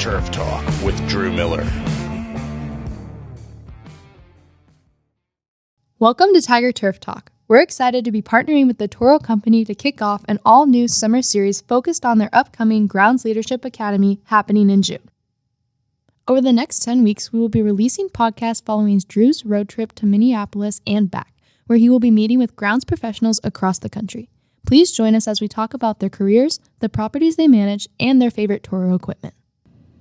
Turf Talk with Drew Miller. Welcome to Tiger Turf Talk. We're excited to be partnering with the Toro company to kick off an all-new summer series focused on their upcoming Grounds Leadership Academy happening in June. Over the next 10 weeks, we will be releasing podcasts following Drew's road trip to Minneapolis and back, where he will be meeting with grounds professionals across the country. Please join us as we talk about their careers, the properties they manage, and their favorite Toro equipment.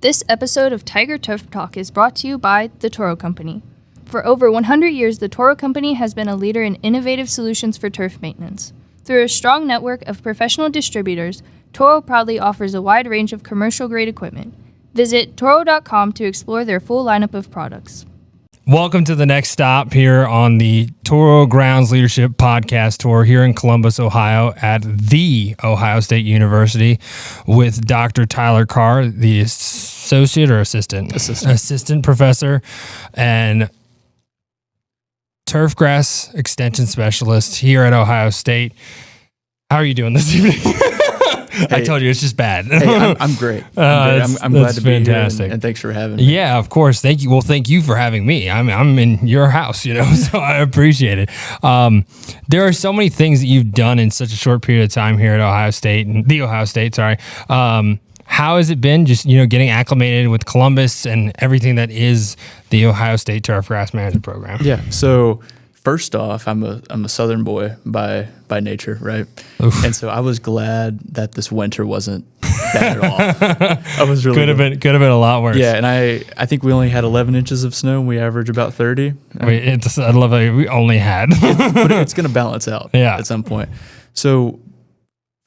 This episode of Tiger Turf Talk is brought to you by the Toro Company. For over 100 years, the Toro Company has been a leader in innovative solutions for turf maintenance. Through a strong network of professional distributors, Toro proudly offers a wide range of commercial-grade equipment. Visit Toro.com to explore their full lineup of products. Welcome to the next stop here on the Toro Grounds Leadership Podcast Tour here in Columbus, Ohio at The Ohio State University with Dr. Tyler Carr, the assistant professor and turfgrass extension specialist here at Ohio State. How are you doing this evening? Hey, I told you it's just bad. Hey, I'm great. I'm glad to be fantastic. Here, and thanks for having me. Yeah, of course. Thank you. Well, thank you for having me. I'm in your house, so I appreciate it. There are so many things that you've done in such a short period of time here at Ohio State and The Ohio State. Sorry. How has it been just getting acclimated with Columbus and everything that is the Ohio State Turfgrass Management Program? Yeah. So first off, I'm a Southern boy by nature, right? Oof. And so I was glad that this winter wasn't bad at all. I was really could have been a lot worse. Yeah, and I think we only had 11 inches of snow. And we average about 30. I love that we only had, but it's going to balance out at some point. So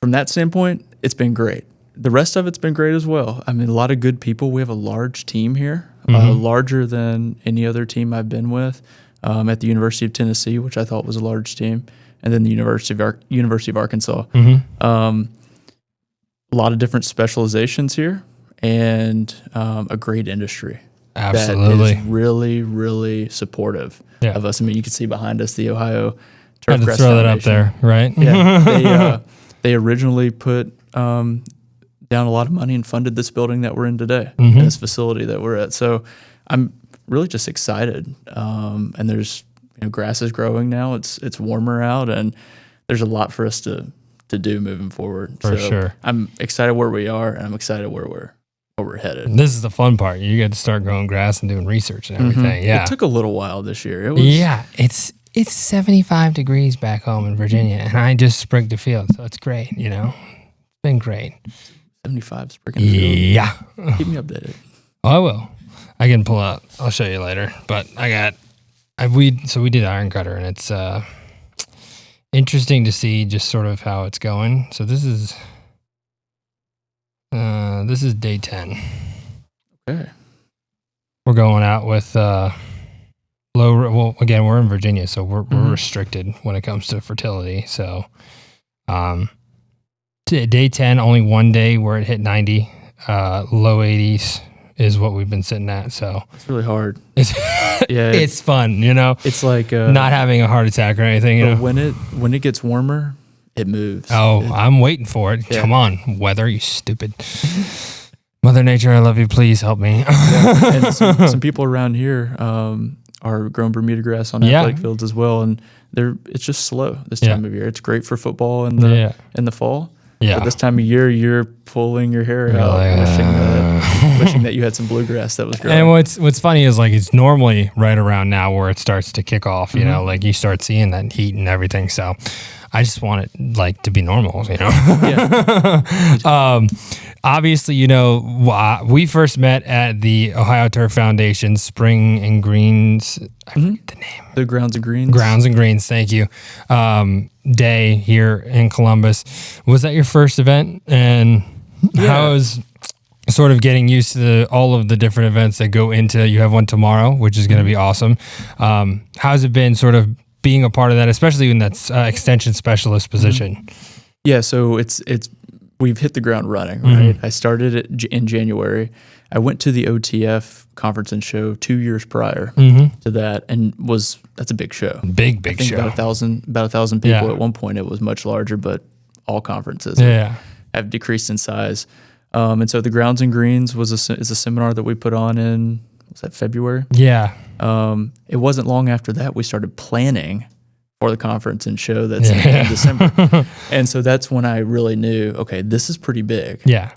from that standpoint, it's been great. The rest of it's been great as well. I mean, a lot of good people. We have a large team here, larger than any other team I've been with. At the University of Tennessee, which I thought was a large team, and then the University of Arkansas. A lot of different specializations here, and a great industry. Absolutely. That is really, really supportive of us. I mean, you can see behind us the Ohio Turfgrass Foundation. Throw that up there, right? Yeah. They originally put down a lot of money and funded this building that we're in today, and this facility that we're at. So I'm really just excited. And there's grass is growing now. It's warmer out, and there's a lot for us to do moving forward. For sure. I'm excited where we are, and I'm excited where we're headed. And this is the fun part. You get to start growing grass and doing research and everything. Yeah. It took a little while this year. It's 75 degrees back home in Virginia, and I just sprigged the field, so it's great. It's been great. 75 sprigging the field. Yeah. Keep me updated. Oh, I will. I can pull out. I'll show you later. But we did iron cutter, and it's interesting to see just sort of how it's going. So this is day 10. Okay. We're going out with low. Well, again, we're in Virginia, so we're restricted when it comes to fertility. So, day 10, only one day where it hit 90, low 80s. Is what we've been sitting at, so it's really hard. It's fun, It's like not having a heart attack or anything. When it gets warmer, it moves. I'm waiting for it. Yeah. Come on, weather, you stupid. Mother Nature, I love you. Please help me. And some people around here are growing Bermuda grass on athletic fields as well, and it's just slow this time of year. It's great for football in the fall. Yeah. But this time of year, you're pulling your hair out, wishing that you had some bluegrass that was growing. And what's funny is it's normally right around now where it starts to kick off. You start seeing that heat and everything. So I just want it to be normal. Obviously, we first met at the Ohio Turf Foundation Spring and Greens. I forget the name. The Grounds and Greens. Grounds and Greens. Thank you. Day here in Columbus. Was that your first event? And how is sort of getting used to all of the different events that go into? You have one tomorrow, which is going to be awesome. How's it been sort of being a part of that, especially in that extension specialist position? Yeah, so we've hit the ground running, right? I started it in January. I went to the OTF conference and show 2 years prior to that, and that's a big show. Big show. About 1,000 people. At one point, it was much larger, but all conferences have decreased in size. And so the Grounds and Greens is a seminar that we put on in, was that February? Yeah. It wasn't long after that we started planning for the conference and show that's in December. And so that's when I really knew, okay, this is pretty big. Yeah.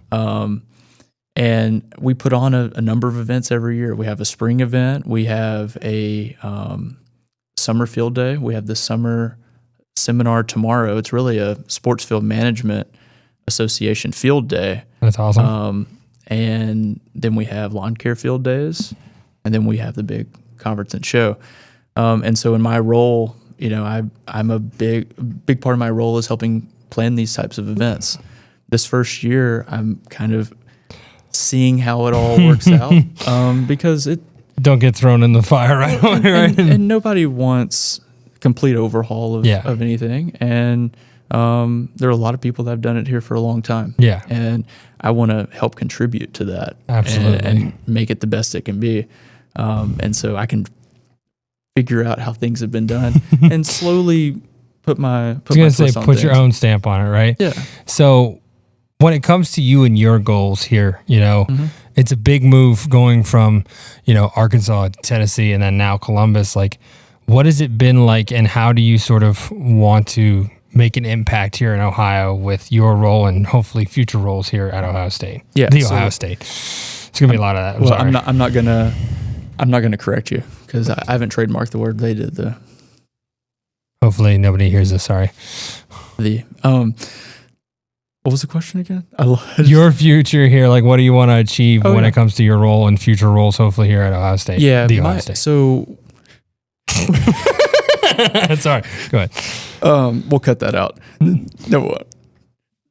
And we put on a number of events every year. We have a spring event. We have a summer field day. We have the summer seminar tomorrow. It's really a sports field management association field day. That's awesome. And then we have lawn care field days, and then we have the big conference and show. And so in my role, I'm a big part of my role is helping plan these types of events. This first year, I'm kind of seeing how it all works out, because it don't get thrown in the fire right away, right? And nobody wants complete overhaul of anything. And there are a lot of people that have done it here for a long time. Yeah. And I want to help contribute to that. Absolutely. And make it the best it can be. And so I can figure out how things have been done and slowly put my twist on put things. your own stamp on it, right? Yeah. So when it comes to you and your goals here, it's a big move going from, Arkansas to Tennessee and then now Columbus. Like, what has it been like, and how do you sort of want to make an impact here in Ohio with your role and hopefully future roles here at Ohio State? Yeah, Ohio State. It's gonna be a lot of that. I'm not gonna correct you because I haven't trademarked the word. They did the. Hopefully nobody hears this. Sorry. What was the question again? Your future here, like what do you want to achieve when it comes to your role and future roles, hopefully here at Ohio State? Yeah, Ohio State. So. Sorry. Go ahead. We'll cut that out. No, what?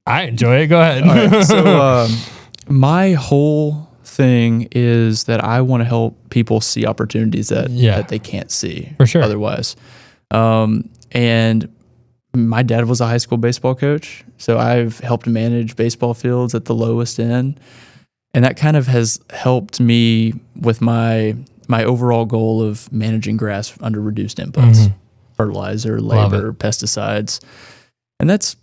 I enjoy it. Go ahead. All right, so my whole thing is that I want to help people see opportunities that they can't see for sure otherwise. And my dad was a high school baseball coach, so I've helped manage baseball fields at the lowest end, and that kind of has helped me with my overall goal of managing grass under reduced inputs, fertilizer, labor, pesticides. And that's,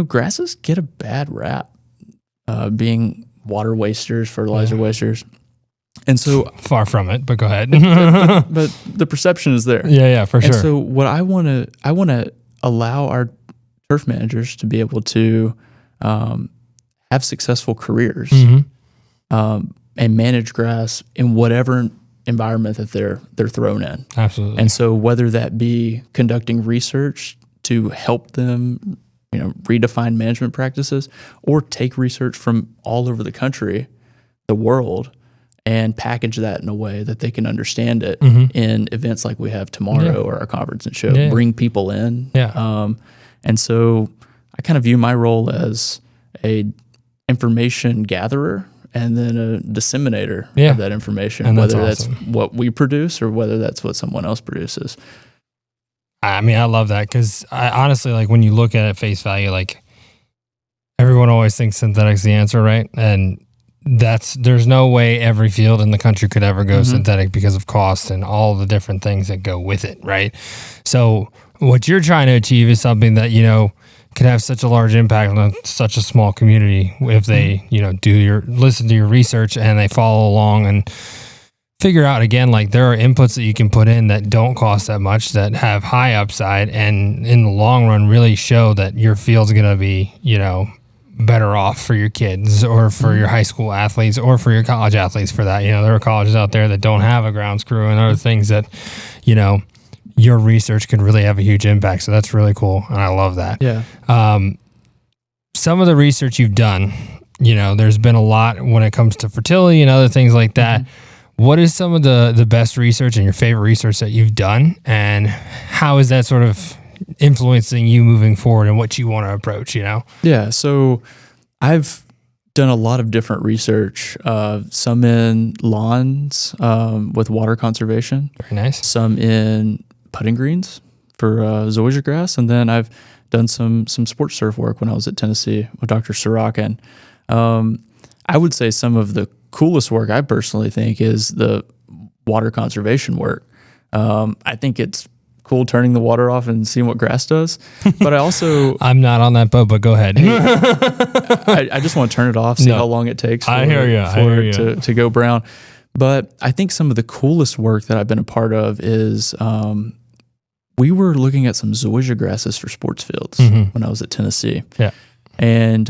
grasses get a bad rap, being water wasters, fertilizer wasters. And so far from it, but go ahead. but the perception is there. Yeah, for sure. And so what I want to allow our turf managers to be able to have successful careers and manage grass in whatever environment that they're thrown in. Absolutely. And so whether that be conducting research to help them, redefine management practices, or take research from all over the country, the world, and package that in a way that they can understand it in events like we have tomorrow or our conference and show, bring people in. And so I kind of view my role as a information gatherer and then a disseminator of that information, and whether that's what we produce or whether that's what someone else produces. I mean, I love that because I honestly, like, when you look at it face value, like, everyone always thinks synthetic's the answer, right? And there's no way every field in the country could ever go synthetic because of cost and all the different things that go with it, right? So what you're trying to achieve is something that, can have such a large impact on such a small community if they, listen to your research and they follow along and figure out, again, like, there are inputs that you can put in that don't cost that much, that have high upside, and in the long run really show that your field's going to be, better off for your kids or for your high school athletes or for your college athletes for that. There are colleges out there that don't have a grounds crew and other things that, your research can really have a huge impact. So that's really cool. And I love that. Yeah. Some of the research you've done, there's been a lot when it comes to fertility and other things like that. What is some of the best research and your favorite research that you've done? And how is that sort of influencing you moving forward and what you want to approach, Yeah. So I've done a lot of different research, some in lawns with water conservation. Very nice. Some in putting greens for zoysia grass. And then I've done some sports turf work when I was at Tennessee with Dr. Sorokin. I would say some of the coolest work I personally think is the water conservation work. I think it's cool turning the water off and seeing what grass does. But I also I'm not on that boat, but go ahead. I just want to turn it off, see how long it takes for it to go brown. But I think some of the coolest work that I've been a part of is we were looking at some zoysia grasses for sports fields when I was at Tennessee. Yeah. And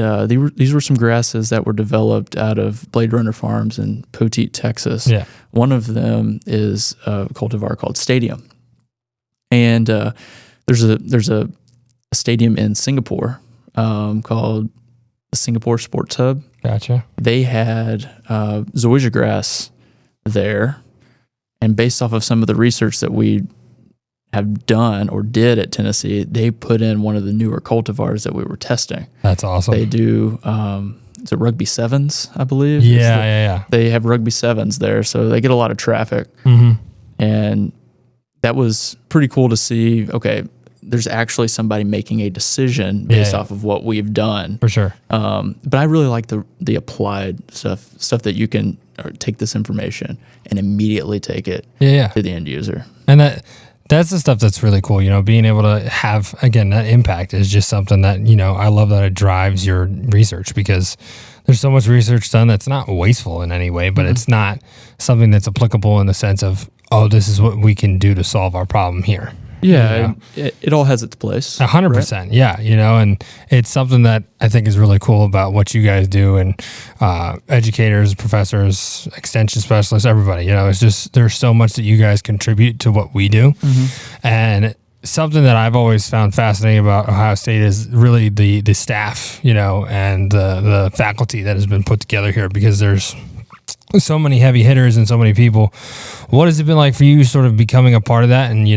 these were some grasses that were developed out of Blade Runner Farms in Poteet, Texas. Yeah. One of them is a cultivar called Stadium. And there's a stadium in Singapore called the Singapore Sports Hub. Gotcha. They had zoysia grass there. And based off of some of the research that we have done or did at Tennessee, they put in one of the newer cultivars that we were testing. That's awesome. They do, it's a Rugby Sevens, I believe. Yeah. They have Rugby Sevens there, so they get a lot of traffic. And that was pretty cool to see. Okay, there's actually somebody making a decision based off of what we've done. For sure. But I really like the applied stuff that you can take this information and immediately take it to the end user. And that's the stuff that's really cool, being able to have, again, that impact is just something that, I love that it drives your research, because there's so much research done that's not wasteful in any way, but it's not something that's applicable in the sense of, oh, this is what we can do to solve our problem here. Yeah, it all has its place. 100%. Right? Yeah. And it's something that I think is really cool about what you guys do, and educators, professors, extension specialists, everybody, it's just, there's so much that you guys contribute to what we do. And something that I've always found fascinating about Ohio State is really the staff, and the faculty that has been put together here, because there's so many heavy hitters and so many people. What has it been like for you sort of becoming a part of that and,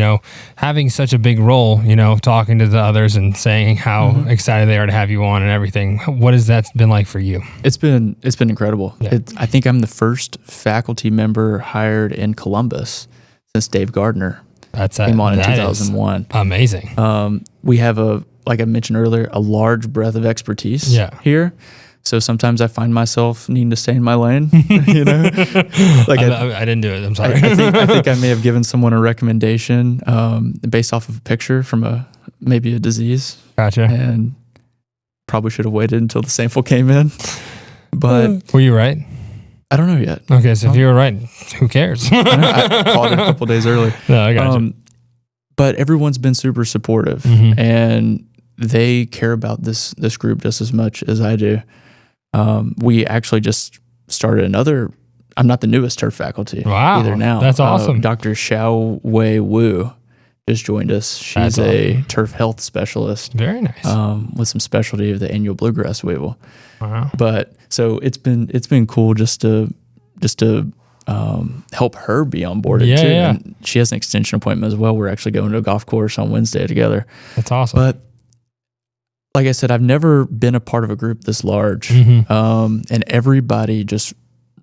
having such a big role, talking to the others and saying how excited they are to have you on and everything? What has that been like for you? It's been incredible. Yeah. I think I'm the first faculty member hired in Columbus since Dave Gardner came on in 2001. Amazing. We have like I mentioned earlier, a large breadth of expertise here. So sometimes I find myself needing to stay in my lane, Like I didn't do it. I'm sorry. I think I may have given someone a recommendation based off of a picture from maybe a disease. Gotcha. And probably should have waited until the sample came in. But were you right? I don't know yet. Okay, so if you were right, who cares? I called it a couple days early. No, I got you. But everyone's been super supportive, and they care about this group just as much as I do. We actually just started another. I'm not the newest turf faculty either now. That's awesome. Dr. Xiao Wei Wu just joined us. She's a turf health specialist. Very nice. With some specialty of the annual bluegrass weevil. Wow. But so it's been cool just to help her be on board too. Yeah. And she has an extension appointment as well. We're actually going to a golf course on Wednesday together. That's awesome. But like I said, I've never been a part of a group this large, and everybody just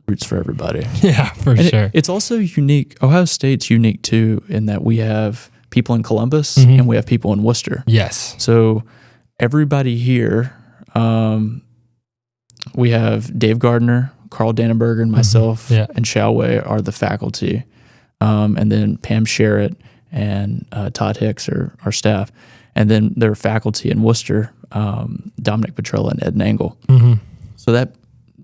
roots for everybody. Yeah, for sure. It's also unique. Ohio State's unique too, in that we have people in Columbus and we have people in Worcester. Yes. So everybody here, we have Dave Gardner, Carl Dannenberger, and myself, and Xiao Wei are the faculty, and then Pam Sherritt and Todd Hicks are our staff. And then their faculty in Worcester, Dominic Petrella and Ed Nangle. So that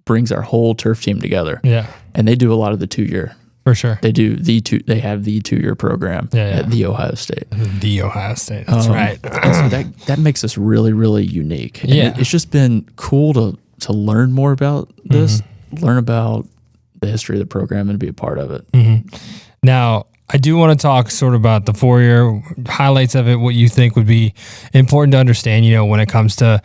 brings our whole turf team together. Yeah. And they do a lot of the 2-year. For sure. They have the 2-year program at the Ohio State. The Ohio State. That's right. So that makes us really, really unique. And it's just been cool to learn more about this, learn about the history of the program and be a part of it. Now, I do want to talk sort of about the 4-year highlights of it, what you think would be important to understand, when it comes to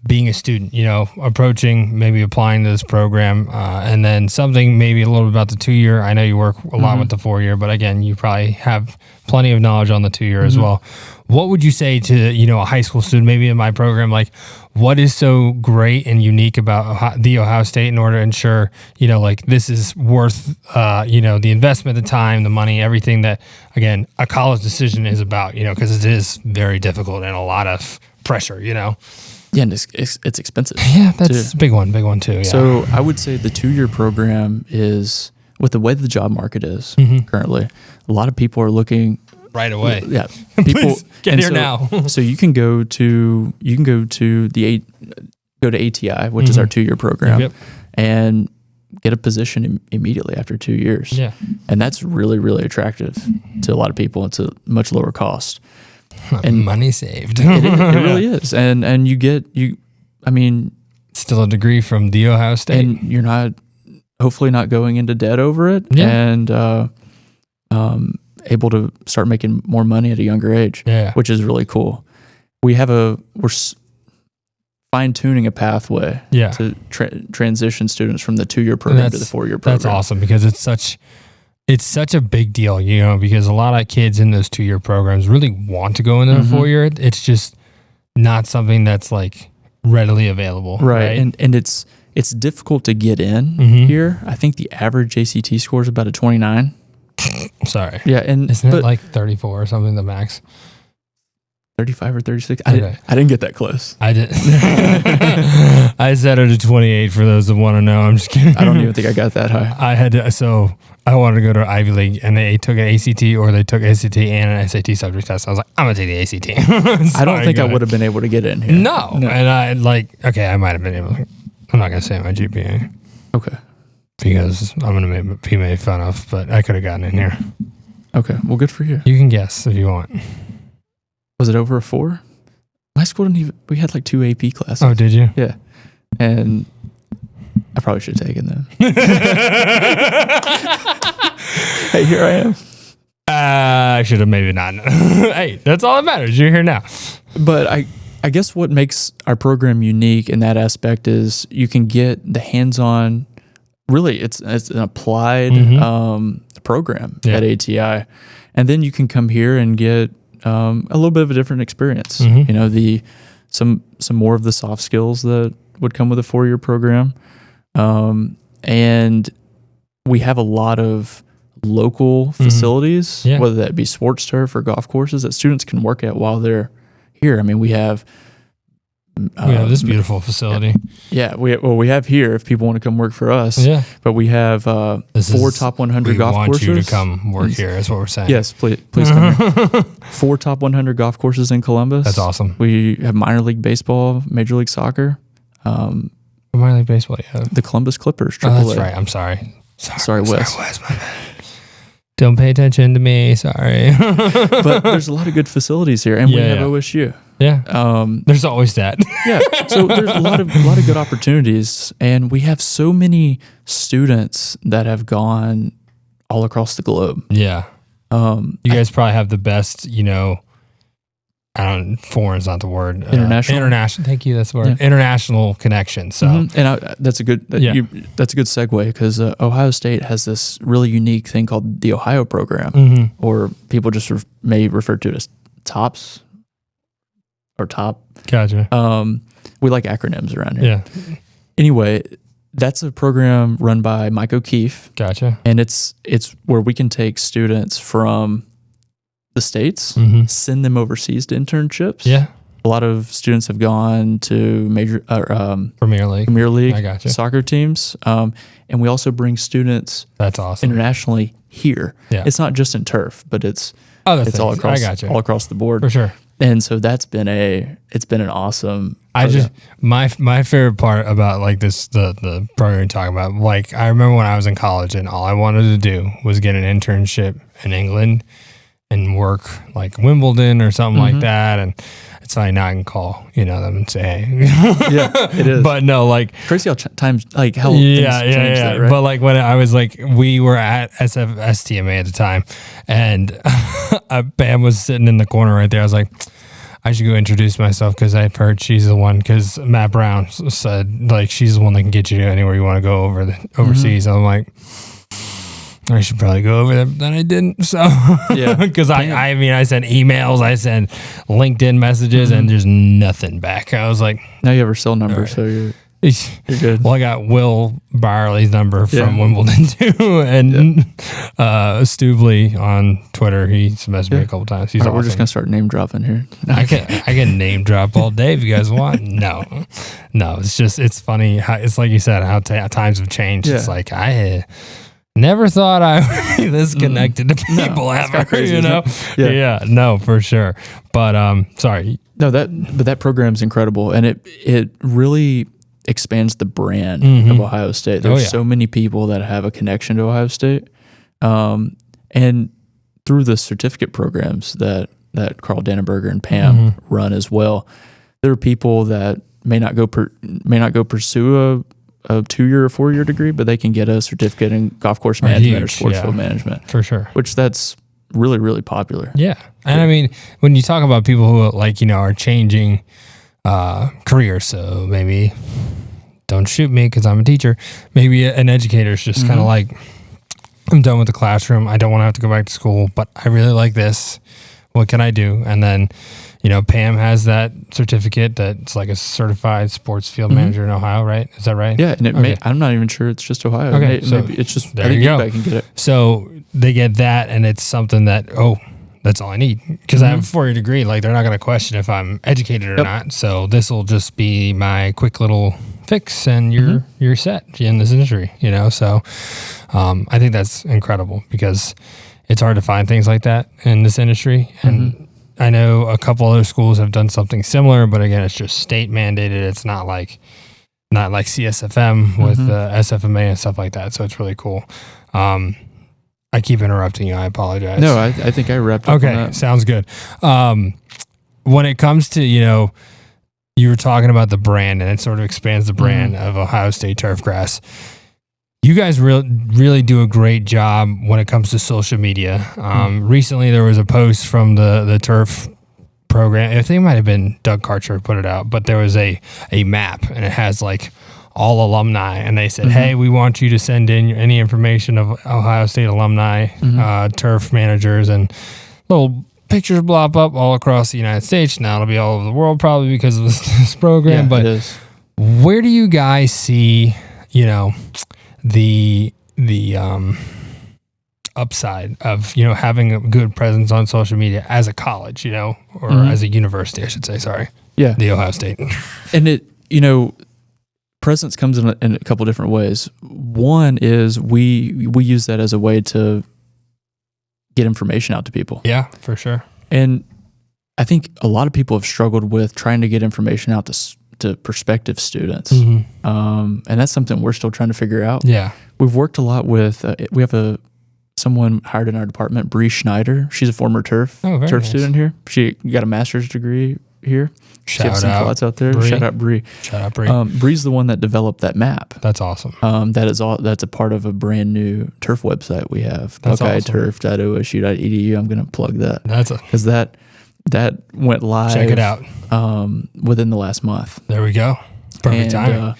being a student, approaching, maybe applying to this program, and then something maybe a little bit about the 2-year. I know you work a lot with the 4-year, but again, you probably have plenty of knowledge on the 2-year as well. What would you say to, a high school student, maybe in my program, like what is so great and unique about the Ohio State in order to ensure, this is worth, the investment, the time, the money, everything that, again, a college decision is about, because it is very difficult and a lot of pressure, Yeah, and it's expensive. Yeah, that's a big one too. Yeah. So I would say the 2-year program is, with the way the job market is currently, a lot of people are looking right away. Yeah, Please, get here now. So you can go to ATI, which is our 2-year program, and get a position immediately after 2 years. Yeah, and that's really, really attractive to a lot of people. It's a much lower cost, and money saved. It really is, and you. I mean, still a degree from the Ohio State, and you're hopefully not going into debt over it, and able to start making more money at a younger age, which is really cool. We're fine-tuning a pathway to transition students from the 2-year program to the 4-year program. That's awesome, because it's such a big deal, because a lot of kids in those 2-year programs really want to go into the 4-year. It's just not something that's like readily available. Right. And it's difficult to get in here. I think the average ACT score is about a 29. Sorry. Yeah. And isn't it like 34 or something, the max? 35 or 36? I didn't get that close. I did. I set it at 28 for those that want to know. I'm just kidding. I don't even think I got that high. I wanted to go to Ivy League, and they took an ACT or they took ACT and an SAT subject test. I was like, I'm going to take the ACT. Sorry, I don't think I would have been able to get in here. No. And I I might have been able to. I'm not going to say my GPA. Okay. Because I'm going to be made fun of, but I could have gotten in here. Okay. Well, good for you. You can guess if you want. Was it over a 4? My school didn't even, we had like 2 AP classes. Oh, did you? Yeah. And I probably should have taken them. Hey, here I am. I should have maybe not. Hey, that's all that matters. You're here now. But I guess what makes our program unique in that aspect is you can get the hands-on, really it's an applied program at ATI. And then you can come here and get a little bit of a different experience. Some more of the soft skills that would come with a 4-year program. And we have a lot of local facilities, whether that be sports turf or golf courses that students can work at while they're here. I mean, we have this beautiful facility. Yeah, we have here if people want to come work for us. Yeah, but we have 4 top 100 golf courses. We want you to come work here. Is what we're saying. Yes, please come here. 4 top 100 golf courses in Columbus. That's awesome. We have minor league baseball, Major League Soccer. Minor league baseball, yeah. The Columbus Clippers, AAA. Oh, that's right. I'm sorry. Sorry, Wes. My bad. Don't pay attention to me. Sorry. But there's a lot of good facilities here, and we have OSU. Yeah. There's always that. Yeah. So there's a lot of good opportunities, and we have so many students that have gone all across the globe. Yeah. You guys probably have the best, foreign's not the word. International. Thank you. That's the word. Yeah. International connection. So, and that's a good segue because Ohio State has this really unique thing called the Ohio program, or people just may refer to it as TOPS or TOP. Gotcha. We like acronyms around here. Yeah. Anyway, that's a program run by Mike O'Keefe. Gotcha. And it's where we can take students from the States, send them overseas to internships. Yeah. A lot of students have gone to Premier League I gotcha. Soccer teams. And we also bring students that's awesome. Internationally here. Yeah. It's not just in turf, but it's all across the board. For sure. And so it's been an awesome program. My favorite part about like the program you're talking about, like I remember when I was in college and all I wanted to do was get an internship in England and work like Wimbledon or something like that. And it's like now I can call, them and say, hey. Yeah, it is. But no, like crazy how times, like how things change that, right? But like when I was like, we were at STMA at the time and Bam was sitting in the corner right there. I was like, I should go introduce myself because I've heard she's the one, because Matt Brown said like she's the one that can get you to anywhere you want to go overseas. I'm like, I should probably go over there, but then I didn't. So, yeah, because I sent emails, I sent LinkedIn messages, and there's nothing back. I was like, now you have her cell number, so you're good. Well, I got Will Byerly's number from Wimbledon too, and Stubley on Twitter. He's messaged me a couple times. He's awesome. We're just gonna start name dropping here. I can name drop all day if you guys want. No, it's just it's funny how it's like you said how times have changed. Yeah. It's like never thought I would be this connected to people ever, crazy, you know? Yeah, no, for sure. But sorry. No, that program's incredible, and it really expands the brand of Ohio State. There's so many people that have a connection to Ohio State, and through the certificate programs that Carl Dannenberger and Pam run as well, there are people that may not go pursue a 2-year or 4-year degree, but they can get a certificate in golf course management or sports field management, for sure. Which that's really, really popular. Yeah. And I mean, when you talk about people who are changing careers, so maybe, don't shoot me because I'm a teacher, maybe an educator is just kind of like, I'm done with the classroom. I don't want to have to go back to school, but I really like this. What can I do? And then, Pam has that certificate that's like a certified sports field manager in Ohio, right? Is that right? Yeah, and I'm not even sure it's just Ohio. Okay, maybe it's just, there you go. I can get it. So they get that, and it's something that, that's all I need. Because I have a 4-year degree. Like, they're not going to question if I'm educated or not. So this will just be my quick little fix, and you're set in this industry, So I think that's incredible, because it's hard to find things like that in this industry. And I know a couple other schools have done something similar, but again, it's just state mandated. It's not like CSFM with SFMA and stuff like that. So it's really cool. I keep interrupting you. I apologize. No, I think I wrapped up on that. Sounds good. When it comes to, you were talking about the brand, and it sort of expands the brand of Ohio State Turfgrass. You guys really do a great job when it comes to social media. Recently, there was a post from the turf program. I think it might have been Doug Carr put it out, but there was a map, and it has like all alumni, and they said, hey, we want you to send in any information of Ohio State alumni, turf managers, and little pictures blob up all across the United States. Now it'll be all over the world probably because of this program. But it is. Where do you guys see, the upside of, having a good presence on social media as a college, or as a university, I should say, sorry. Yeah. The Ohio State. And it, presence comes in a couple different ways. One is we use that as a way to get information out to people. Yeah, for sure. And I think a lot of people have struggled with trying to get information out to prospective students. And that's something we're still trying to figure out. Yeah. We've worked a lot with, we have someone hired in our department, Bree Schneider. She's a former turf student here. She got a master's degree here. Shout out out there. Bree. Shout out Bree. Bree's the one that developed that map. That's awesome. That's a part of a brand new turf website we have. That's awesome. buckeyeturf.osu.edu. I'm going to plug that. Because that went live. Check it out. Within the last month. There we go. Perfect timing.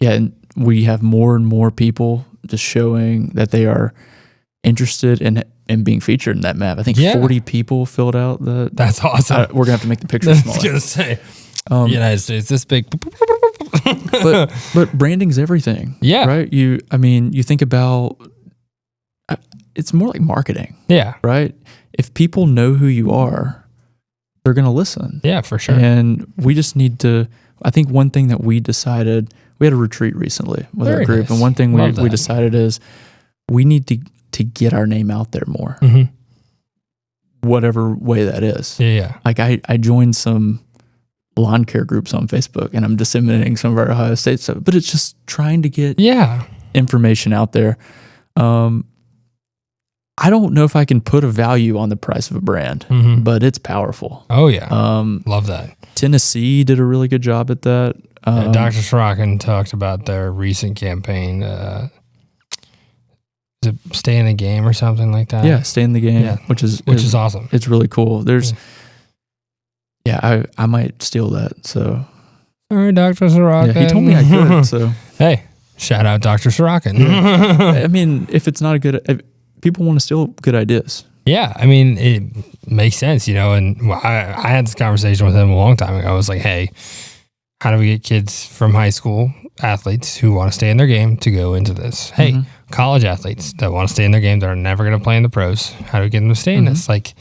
And we have more and more people just showing that they are interested in being featured in that map. I think 40 people filled out the. That's awesome. We're gonna have to make the picture smaller. I was gonna say, United States this big. but branding's everything. Yeah. Right. You think about. It's more like marketing. Yeah. Right. If people know who you are, they're gonna listen. Yeah, for sure. And we just need to. I think one thing that we decided. We had a retreat recently with our group, and one thing we decided is we need to get our name out there more, whatever way that is. Yeah. Like I joined some lawn care groups on Facebook, and I'm disseminating some of our Ohio State stuff, but it's just trying to get information out there. I don't know if I can put a value on the price of a brand, but it's powerful. Oh yeah. Love that. Tennessee did a really good job at that. Dr. Sorokin talked about their recent campaign. Is it Stay in the Game or something like that? Yeah, Stay in the Game, which is awesome. It's really cool. There's, I might steal that. So, all right, Dr. Sorokin. Yeah, he told me I could. So, hey, shout out Dr. Sorokin. Yeah. I mean, if it's not a good, if people want to steal good ideas. Yeah, I mean, it makes sense, And I had this conversation with him a long time ago. I was like, hey, how do we get kids from high school athletes who want to stay in their game to go into this? Hey, college athletes that want to stay in their game that are never going to play in the pros, how do we get them to stay in this? Like,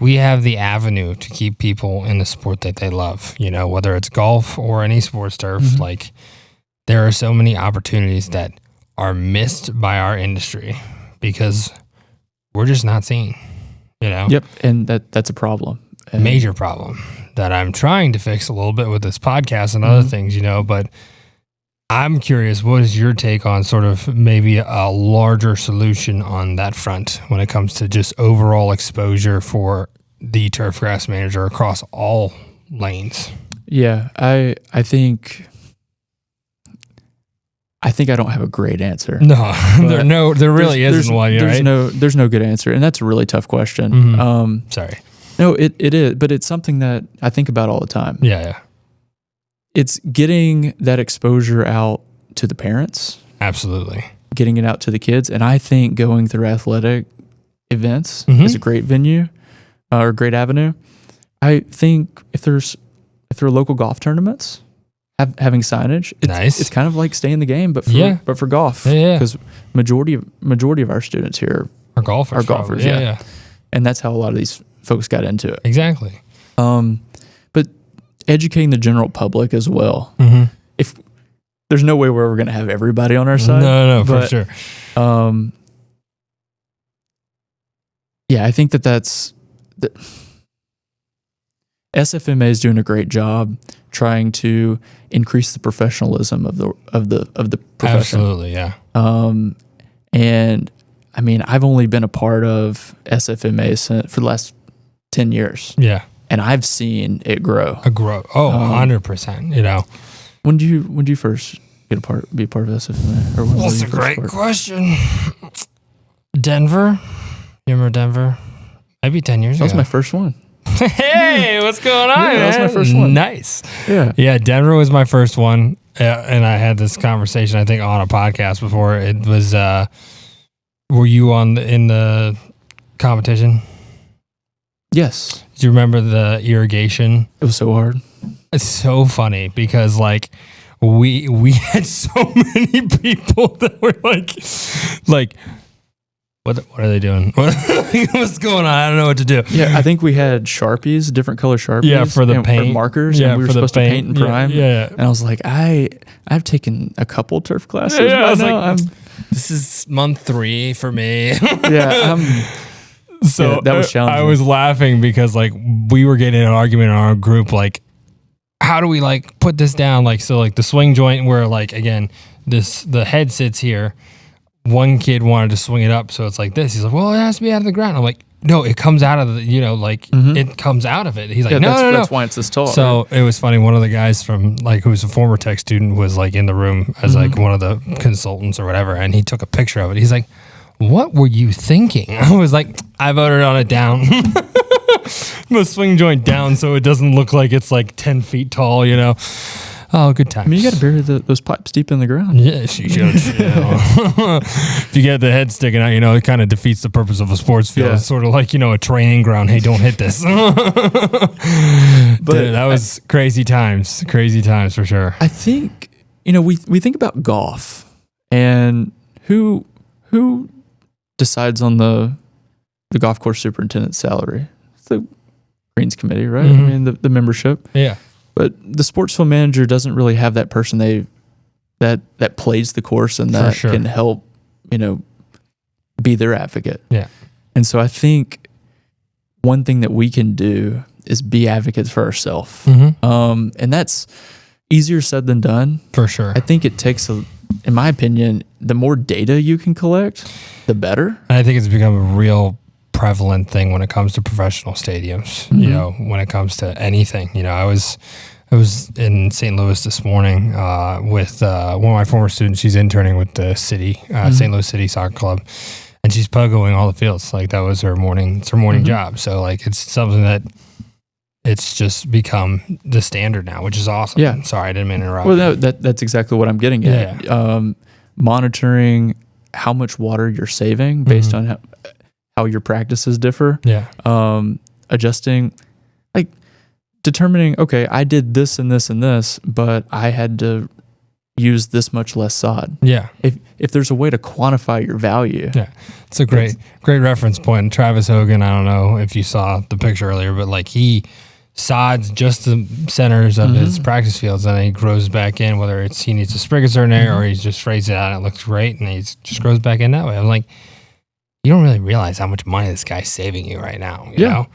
we have the avenue to keep people in the sport that they love, whether it's golf or any sports turf. Like, there are so many opportunities that are missed by our industry because we're just not seen, Yep. And that's a problem. And major problem that I'm trying to fix a little bit with this podcast and other things, but I'm curious, what is your take on sort of maybe a larger solution on that front when it comes to just overall exposure for the turfgrass manager across all lanes? Yeah, I think I don't have a great answer. No, there really isn't one, right? There's no good answer, and that's a really tough question. Sorry. No, it is, but it's something that I think about all the time. Yeah. It's getting that exposure out to the parents. Absolutely. Getting it out to the kids. And I think going through athletic events is a great venue or a great avenue. I think if there are local golf tournaments, having signage, it's kind of like stay in the game, but for golf. Yeah. Because majority of our students here are golfers. Yeah. And that's how a lot of these folks got into it. Exactly. But educating the general public as well. If there's no way we're going to have everybody on our side. No, for sure. Yeah, I think that's SFMA is doing a great job trying to increase the professionalism of the profession. Absolutely, yeah. And I mean, I've only been a part of SFMA for the last 10 years. Yeah. And I've seen it grow. 100%, When did you first be a part of SFMA? Or That's a great question. Denver. You remember Denver? Maybe 10 years ago. That was my first one. Hey, what's going on, man? That was my first one. Nice. Yeah, Denver was my first one. And I had this conversation, I think, on a podcast before. It was, were you in the competition? Yes. Do you remember the irrigation? It was so hard. It's so funny because we had so many people that were like what are they doing? What's going on? I don't know what to do. Yeah, I think we had Sharpies, different color Sharpies. Yeah, for the paint. Markers. Yeah, and we were supposed to paint and prime. Yeah. And I was like, I've taken a couple turf classes. Yeah, I was like, this is month 3 for me. So that was challenging. I was laughing because we were getting in an argument in our group, how do we put this down? The swing joint where again, the head sits here. One kid wanted to swing it up, so it's like this. He's like, well, it has to be out of the ground. I'm like, no, it comes out of the, it comes out of it. He's like, no. That's why it's this tall. So it was funny. One of the guys from who was a former tech student was in the room as one of the consultants or whatever, and he took a picture of it. He's like, what were you thinking? I was like, I voted on it down. The swing joint down so it doesn't look like it's 10 feet tall, Oh, good times. I mean, you got to bury those pipes deep in the ground. Yes, you should. If you get the head sticking out, it kind of defeats the purpose of a sports field. Yeah. It's sort of like, a training ground. Hey, don't hit this. But dude, that was crazy times. Crazy times for sure. I think, we think about golf and who decides on the golf course superintendent's salary. It's the Greens Committee, right? I mean, the membership. Yeah. But the sports field manager doesn't really have that person that plays the course and that can help, be their advocate. Yeah. And so I think one thing that we can do is be advocates for ourselves. And that's easier said than done. For sure. I think it takes in my opinion, the more data you can collect, the better. I think it's become a real prevalent thing when it comes to professional stadiums, when it comes to anything. I was in St. Louis this morning with one of my former students. She's interning with the city, St. Louis City Soccer Club, and she's puggoing all the fields. That was her morning. It's her morning job. So it's something that it's just become the standard now, which is awesome. Yeah. Sorry, I didn't mean to interrupt. Well, no, that's exactly what I'm getting at. Yeah. Monitoring how much water you're saving based on how your practices differ. Yeah. Adjusting, determining, okay, I did this and this and this, but I had to use this much less sod. Yeah. If there's a way to quantify your value. Yeah. It's a great reference point. Travis Hogan, I don't know if you saw the picture earlier, but he sods just the centers of his practice fields, and then he grows back in, whether it's he needs to sprig a certain area or he's just phrased it out and it looks great and he just grows back in that way. I'm like, you don't really realize how much money this guy's saving you right now, you know?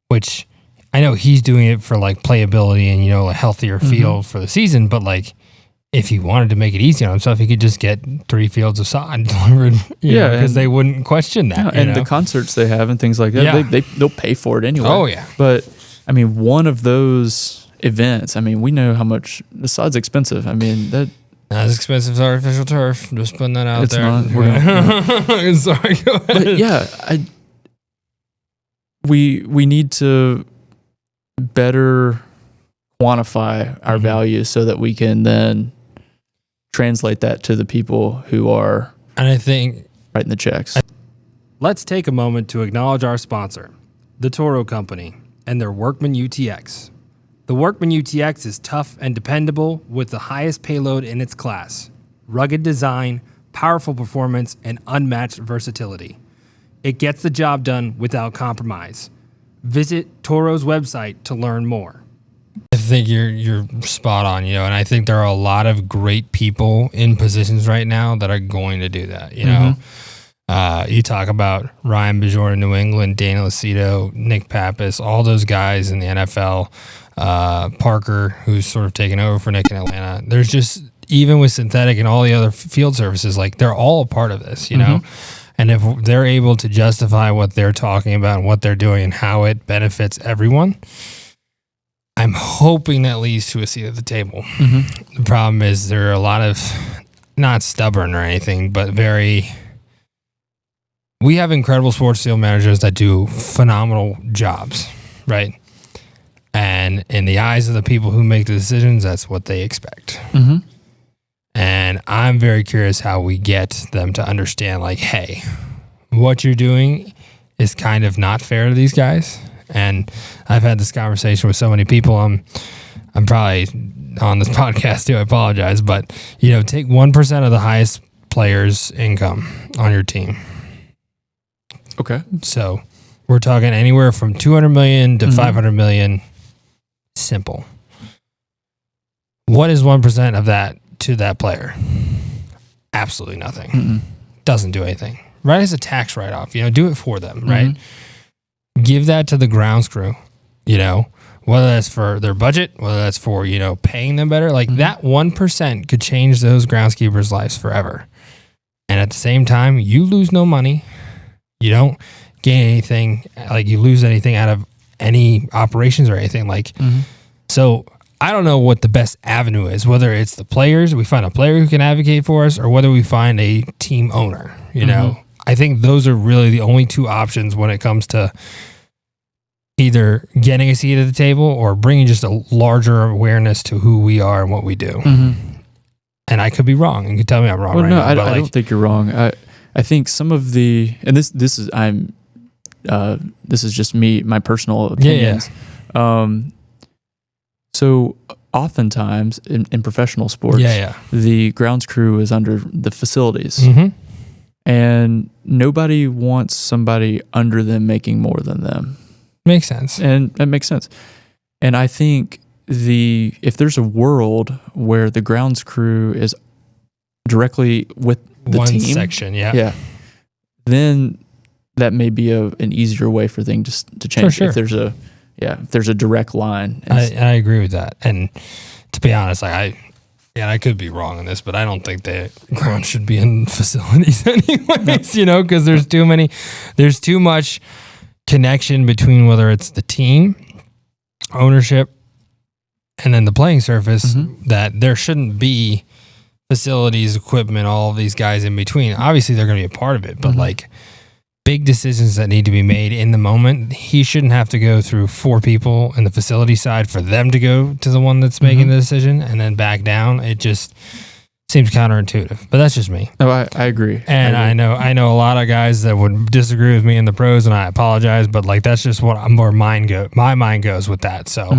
Which I know he's doing it for like playability and, a healthier field for the season, but like if he wanted to make it easy on himself, he could just get 3 fields of sod delivered, because they wouldn't question that. And the concerts they have and things like that, they'll pay for it anyway. Oh, yeah. But I mean, one of those events, I mean, we know how much the sod's expensive. I mean, that. Not as expensive as artificial turf. I'm just putting that out there. Not. Sorry, go ahead. But yeah, we need to better quantify our values so that we can then translate that to the people who are and I think writing the checks. Let's take a moment to acknowledge our sponsor, the Toro Company, and their Workman UTX. The Workman UTX is tough and dependable with the highest payload in its class, rugged design, powerful performance, and unmatched versatility. It gets the job done without compromise. Visit Toro's website to learn more. I think you're spot on, and I think there are a lot of great people in positions right now that are going to do that, know. You talk about Ryan Bajor in New England, Daniel Aceto, Nick Pappas, all those guys in the NFL, Parker, who's sort of taken over for Nick in Atlanta. There's just, even with synthetic and all the other field services, like they're all a part of this, know? And if they're able to justify what they're talking about and what they're doing and how it benefits everyone, I'm hoping that leads to a seat at the table. The problem is there are a lot of, not stubborn or anything, but we have incredible sports field managers that do phenomenal jobs, right? And in the eyes of the people who make the decisions, that's what they expect. And I'm very curious how we get them to understand, like, hey, what you're doing is kind of not fair to these guys. And I've had this conversation with so many people. I'm probably on this podcast too. I apologize, but take 1% of the highest players' income on your team. Okay. So we're talking anywhere from 200 million to 500 million. Simple. What is 1% of that to that player? Absolutely nothing. Doesn't do anything. Right as a tax write-off, do it for them, right? Give that to the grounds crew, whether that's for their budget, whether that's for, paying them better. Like that 1% could change those groundskeepers' lives forever. And at the same time, you lose no money. You don't gain anything, like you lose anything out of any operations or anything. Like, so I don't know what the best avenue is, whether it's the players, we find a player who can advocate for us, or whether we find a team owner, know. I think those are really the only two options when it comes to either getting a seat at the table or bringing just a larger awareness to who we are and what we do. And I could be wrong. You can tell me I'm wrong. Well, right no, now, I don't think you're wrong. I think some of the, and this is just me, my personal opinions. So oftentimes in professional sports, the grounds crew is under the facilities. And nobody wants somebody under them making more than them. Makes sense. And that makes sense. And I think if there's a world where the grounds crew is directly with the one team, section, then that may be an easier way for things to change. For sure. If there's a direct line. I agree with that. And to be honest, like I could be wrong on this, but I don't think the ground should be in facilities anyways, because there's too much connection between whether it's the team, ownership, and then the playing surface that there shouldn't be facilities, equipment, all of these guys in between. Obviously, they're going to be a part of it, but like big decisions that need to be made in the moment, he shouldn't have to go through 4 people in the facility side for them to go to the one that's making the decision and then back down. It just seems counterintuitive, but that's just me. No, I agree. And I know a lot of guys that would disagree with me in the pros, and I apologize, but like that's just what my mind goes with that. So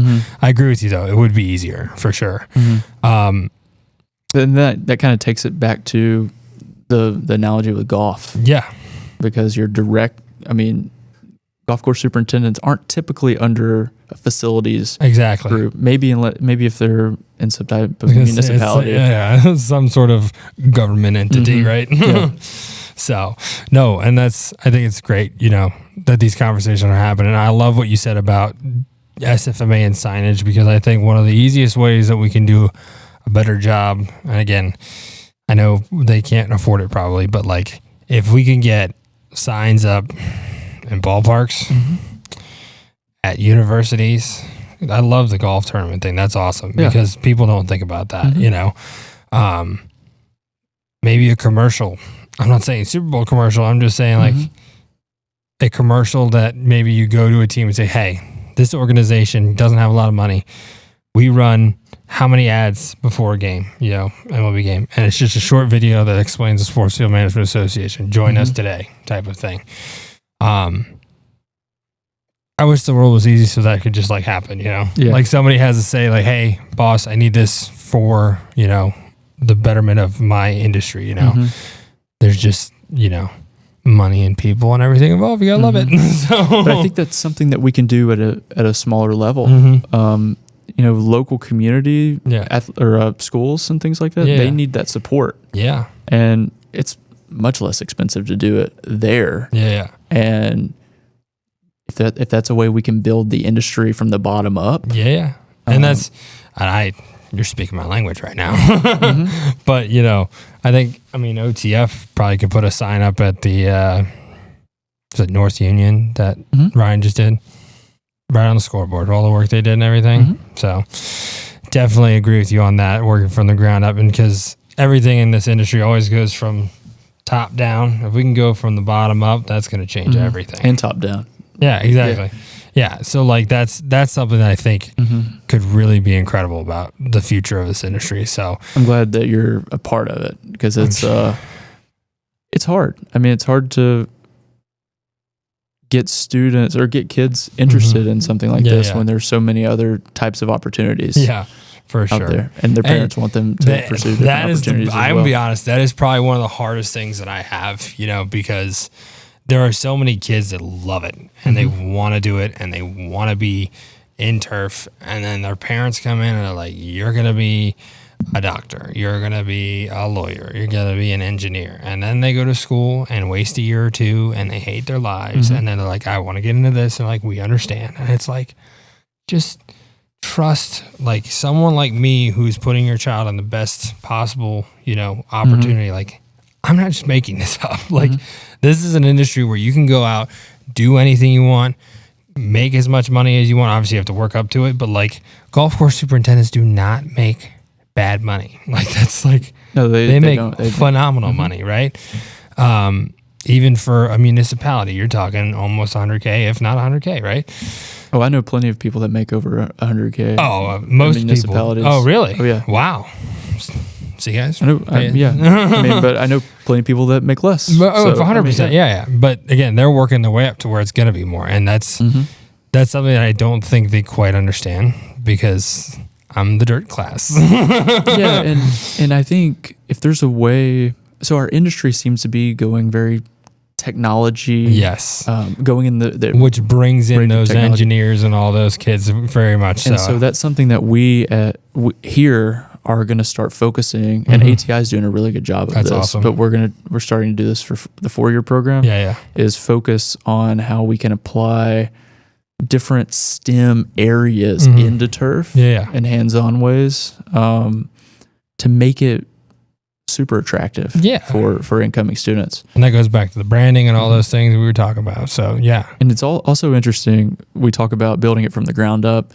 I agree with you though. It would be easier for sure. Then that kind of takes it back to the analogy with golf. Yeah. Because you're direct. I mean, golf course superintendents aren't typically under a facilities group. Maybe if they're in some type of municipality. Some sort of government entity, right? Yeah. So, no, and I think it's great, that these conversations are happening. I love what you said about SFMA and signage, because I think one of the easiest ways that we can do a better job, and again, I know they can't afford it probably, but like if we can get signs up in ballparks, at universities, I love the golf tournament thing. That's awesome because people don't think about that, maybe a commercial. I'm not saying Super Bowl commercial. I'm just saying like a commercial that maybe you go to a team and say, hey, this organization doesn't have a lot of money. We run how many ads before a game, MLB game. And it's just a short video that explains the Sports Field Management Association. Join us today type of thing. I wish the world was easy so that could just like happen, like somebody has to say like, hey boss, I need this for, the betterment of my industry, there's just, money and people and everything involved. You gotta love it. But I think that's something that we can do at a smaller level. Local community or schools and things like that, they need that support. Yeah. And it's much less expensive to do it there. Yeah. And if that's a way we can build the industry from the bottom up. Yeah. And you're speaking my language right now. But, OTF probably could put a sign up at the is it North Union that Ryan just did? Right on the scoreboard, all the work they did and everything. So definitely agree with you on that, working from the ground up. And because everything in this industry always goes from top down. If we can go from the bottom up, that's going to change everything. And top down. Yeah, exactly. Yeah. So like that's something that I think could really be incredible about the future of this industry. So I'm glad that you're a part of it, because it's hard. I mean, it's hard to get students or get kids interested in something like this when there's so many other types of opportunities. Yeah, for sure. Out there, and their parents want them to pursue different opportunities. I'm gonna be honest. That is probably one of the hardest things that I have. Because there are so many kids that love it and they want to do it and they want to be in turf, and then their parents come in and they're like, "You're gonna be a doctor, you're going to be a lawyer, you're going to be an engineer." And then they go to school and waste a year or two and they hate their lives. And then they're like, "I want to get into this." And like, we understand. And it's like, just trust like someone like me who's putting your child in the best possible, opportunity. Like, I'm not just making this up. Like, this is an industry where you can go out, do anything you want, make as much money as you want. Obviously you have to work up to it, but like golf course superintendents do not make bad money. Like, that's like, no, they make phenomenal money, right? Even for a municipality, you're talking almost 100K, if not 100K, right? Oh, I know plenty of people that make over 100K. Oh, most municipalities. People. Oh, really? Oh, yeah. Wow. See, guys? I know, but I know plenty of people that make less. But, 100%. Yeah. But again, they're working their way up to where it's going to be more. And that's something that I don't think they quite understand, because I'm the dirt class. Yeah. And I think if there's a way, so our industry seems to be going very technology. Yes. Going in the which brings in those engineers and all those kids very much. And so that's something that we here are going to start focusing, and ATI is doing a really good job of this. Awesome. But we're starting to do this for the 4-year program. Yeah. Is focus on how we can apply different STEM areas into turf in hands-on ways to make it super attractive for incoming students. And that goes back to the branding and all those things we were talking about. So, yeah. And it's also interesting, we talk about building it from the ground up.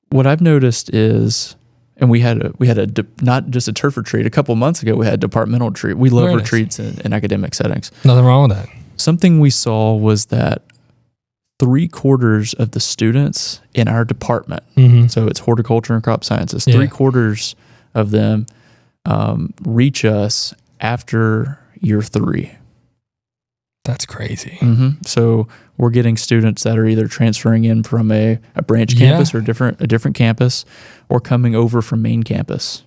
What I've noticed is, and we had not just a turf retreat, a couple months ago, we had a departmental retreat. We love retreats in academic settings. Nothing wrong with that. Something we saw was that 3/4 of the students in our department, so it's horticulture and crop sciences, 3/4 of them reach us after year 3. That's crazy. So we're getting students that are either transferring in from a branch campus or a different campus, or coming over from main campus.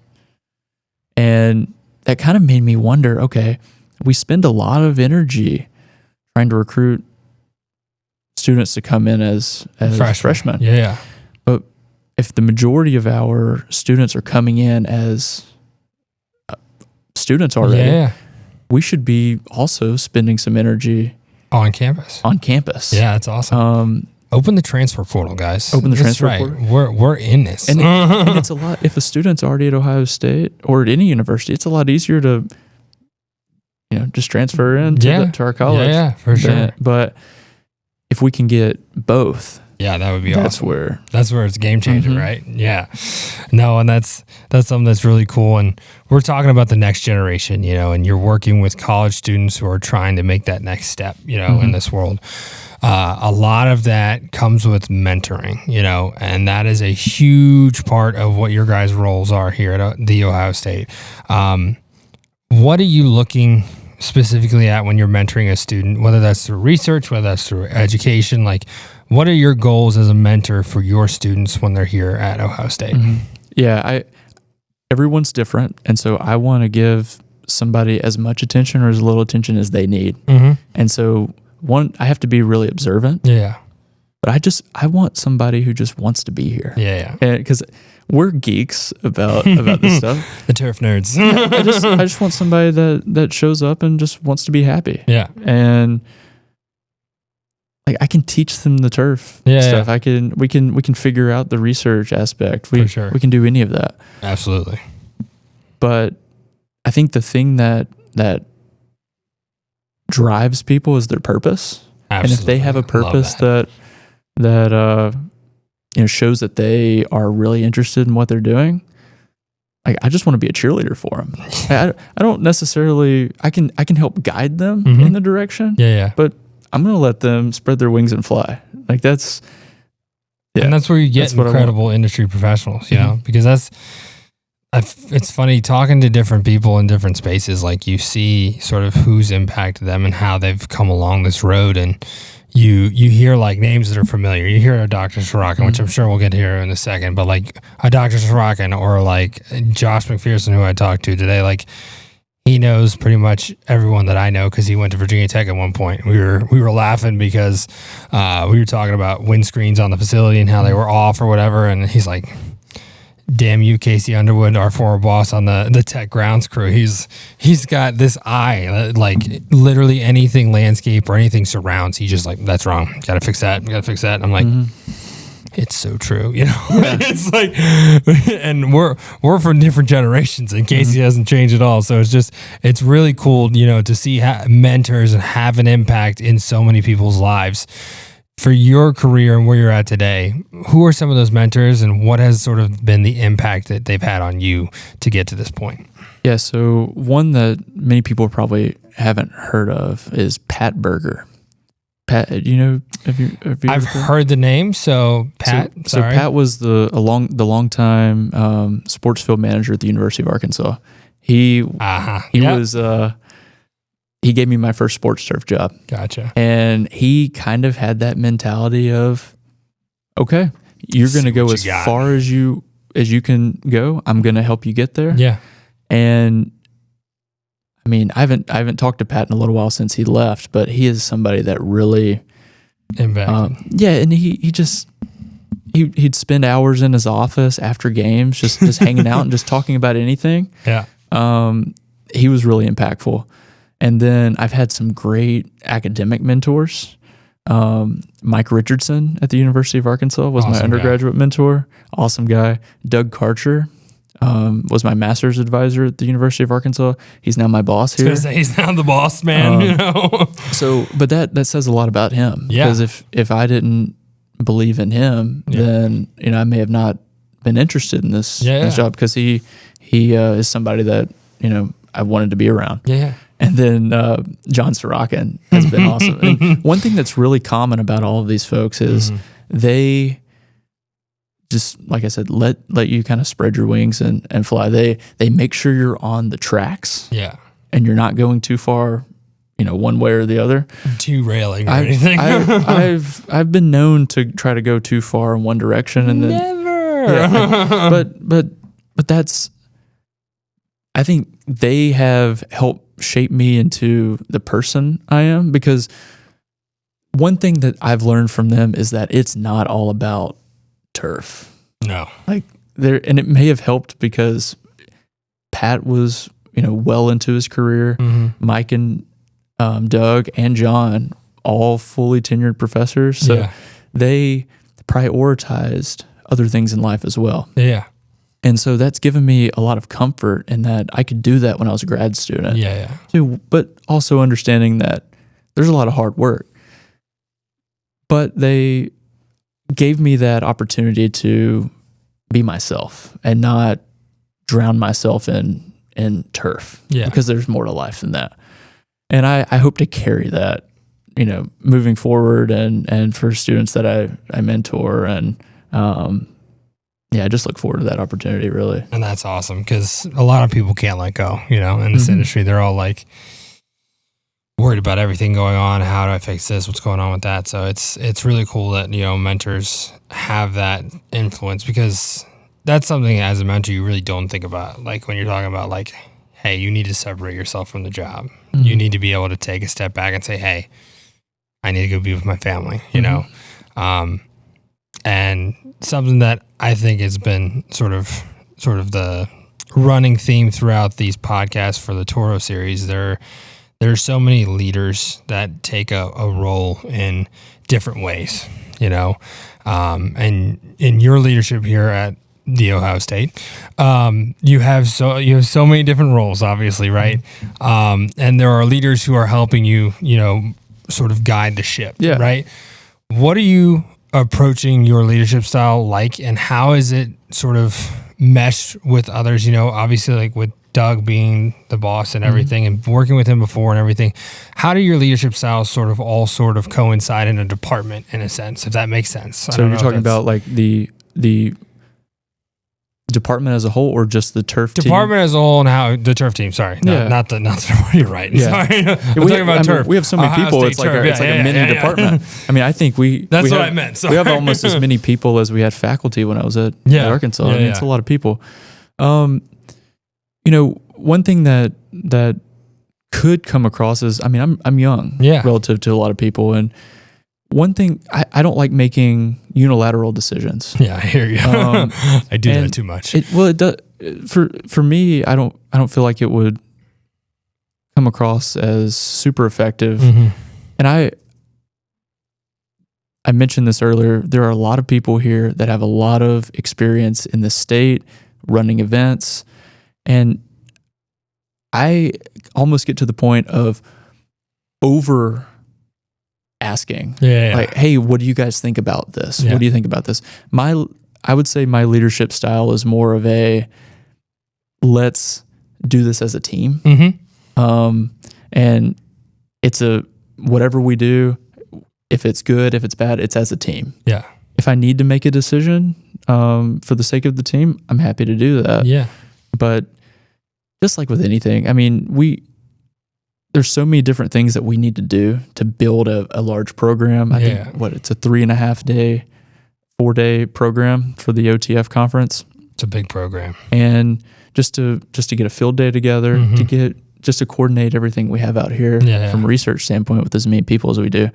And that kind of made me wonder, okay, we spend a lot of energy trying to recruit students to come in as freshmen. Yeah. But if the majority of our students are coming in as students already, we should be also spending some energy on campus. Yeah, that's awesome. Open the transfer portal, guys. Open the transfer portal. We're in this. And it's a lot. If a student's already at Ohio State or at any university, it's a lot easier to, just transfer in to our college. Yeah, for sure. But if we can get both, that would be that's awesome. That's where it's game changer, right? Yeah. No, and that's something that's really cool. And we're talking about the next generation, and you're working with college students who are trying to make that next step, in this world. A lot of that comes with mentoring, and that is a huge part of what your guys' roles are here at the Ohio State. What are you looking specifically at when you're mentoring a student, whether that's through research, whether that's through education? Like, what are your goals as a mentor for your students when they're here at Ohio State? Yeah, everyone's different, and so I want to give somebody as much attention or as little attention as they need. And so I have to be really observant. Yeah. But I want somebody who just wants to be here. Yeah. Because we're geeks about this stuff. The turf nerds. I just want somebody that shows up and just wants to be happy. Yeah. And I can teach them the turf stuff. Yeah. We can figure out the research aspect. For sure. We can do any of that. Absolutely. But I think the thing that drives people is their purpose. Absolutely. And if they have a purpose that shows that they are really interested in what they're doing, I just want to be a cheerleader for them. I don't necessarily, I can help guide them in the direction. Yeah. But I'm going to let them spread their wings and fly. And that's where you get incredible industry professionals, because it's funny talking to different people in different spaces. Like, you see sort of who's impacted them and how they've come along this road, and you hear like names that are familiar. You hear a Dr. Sorokin, which I'm sure we'll get here in a second, but like a Dr. Sorokin or like Josh McPherson, who I talked to today, like he knows pretty much everyone that I know because he went to Virginia Tech at one point. We were laughing because we were talking about windscreens on the facility and how they were off or whatever, and he's like, damn you, Casey Underwood, our former boss on the tech grounds crew. He's got this eye, like literally anything landscape or anything surrounds. He's just like, that's wrong. Gotta fix that. I'm like, it's so true, It's like, and we're from different generations, and Casey hasn't changed at all. So it's really cool, to see mentors and have an impact in so many people's lives. For your career and where you're at today, who are some of those mentors, and what has sort of been the impact that they've had on you to get to this point? Yeah, so one that many people probably haven't heard of is Pat Berger. Pat, have you I've heard the name. So Pat, so Pat was the longtime sports field manager at the University of Arkansas. He was. He gave me my first sports turf job. Gotcha. And he kind of had that mentality of, okay, you're going to go as far as you can go. I'm going to help you get there. Yeah. And I mean, I haven't talked to Pat in a little while since he left, but he is somebody that really impacted. And he'd spend hours in his office after games, just hanging out and just talking about anything. Yeah. He was really impactful. And then I've had some great academic mentors. Mike Richardson at the University of Arkansas was my undergraduate mentor. Awesome guy. Doug Karcher was my master's advisor at the University of Arkansas. He's now my boss here. He's now the boss, man. So, but that says a lot about him. Yeah. Because if I didn't believe in him, then I may have not been interested in this job, because he is somebody that I wanted to be around. Yeah. And then John Sorokin has been awesome. And one thing that's really common about all of these folks is they just, like I said, let you kind of spread your wings and fly. They make sure you're on the tracks. Yeah. And you're not going too far, one way or the other. Derailing or anything. I've been known to try to go too far in one direction and then never. Yeah, but that's, I think they have helped shape me into the person I am, because one thing that I've learned from them is that it's not all about turf. No. Like and it may have helped because Pat was, well into his career. Mike and Doug and John, all fully tenured professors. So they prioritized other things in life as well. Yeah. And so that's given me a lot of comfort in that I could do that when I was a grad student. Yeah. Too, but also understanding that there's a lot of hard work. But they gave me that opportunity to be myself and not drown myself in turf. Yeah. Because there's more to life than that. And I hope to carry that, moving forward and for students that I mentor and I just look forward to that opportunity, really. And that's awesome because a lot of people can't let go, in this industry. They're all like worried about everything going on. How do I fix this? What's going on with that? So it's really cool that, mentors have that influence because that's something as a mentor you really don't think about. Like when you're talking about like, hey, you need to separate yourself from the job. You need to be able to take a step back and say, hey, I need to go be with my family, and something that I think has been sort of the running theme throughout these podcasts for the Toro series. There's so many leaders that take a role in different ways, and in your leadership here at the Ohio State, you have so many different roles, obviously, right? And there are leaders who are helping you, sort of guide the ship, right? What are you approaching your leadership style like, and how is it sort of meshed with others? Obviously, like with Doug being the boss and everything, and working with him before and everything. How do your leadership styles sort of coincide in a department, in a sense, if that makes sense? So you're talking about like the department as a whole, or just the turf team? Department as a whole, and how the turf team. Sorry, not the. You're right. Yeah. Sorry, I'm talking about turf. We have so many people. It's like a mini department. I mean, I think That's what I meant. Sorry. We have almost as many people as we had faculty when I was at Arkansas. I mean, it's a lot of people. One thing that could come across is, I mean, I'm young relative to a lot of people, and one thing I don't like making unilateral decisions. Yeah, I hear you. I do that too much. It does for me. I don't feel like it would come across as super effective. And I mentioned this earlier. There are a lot of people here that have a lot of experience in the state running events, and I almost get to the point of over asking, like, hey, what do you guys think about this? What do you think about this? I would say my leadership style is more of a let's do this as a team. And it's whatever we do, if it's good, if it's bad, it's as a team. Yeah. If I need to make a decision for the sake of the team, I'm happy to do that. Yeah. But just like with anything, I mean, there's so many different things that we need to do to build a large program. I think it's a 3.5 4-day program for the OTF conference. It's a big program. And just to get a field day together, to coordinate everything we have out here from a research standpoint with as many people as we do,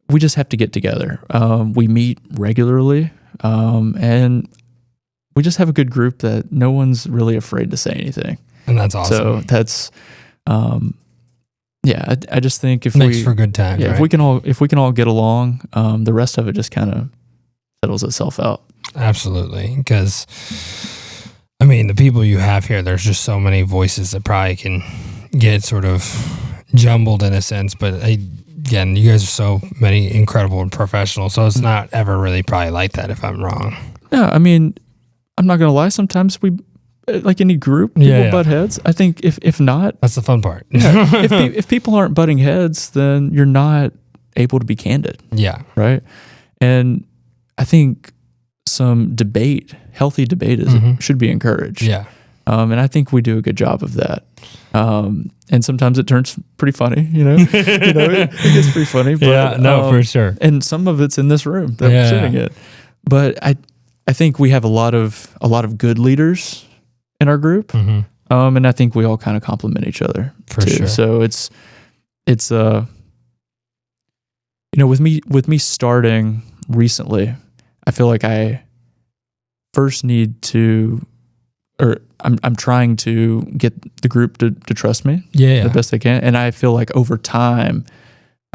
we just have to get together. We meet regularly, and we just have a good group that no one's really afraid to say anything. And that's awesome. So that's, I just think if makes for good times. Yeah, right? if we can all get along, the rest of it just kind of settles itself out. Absolutely, because I mean, the people you have here, there's just so many voices that probably can get sort of jumbled in a sense. But again, you guys are so many incredible and professional, so it's not ever really probably like that. If I'm wrong. Yeah, I mean, I'm not gonna lie. Sometimes we, like any group, people butt heads. I think if not, that's the fun part. if people aren't butting heads, then you're not able to be candid. Yeah. Right. And I think some healthy debate should be encouraged. Yeah. And I think we do a good job of that. And sometimes it turns pretty funny, it gets pretty funny. But, for sure. And some of it's in this room that we're sitting in. But I think we have a lot of good leaders in our group. And I think we all kind of complement each other for sure. So it's with me starting recently, I feel like I first need to, or I'm trying to get the group to trust me the best they can. And I feel like over time,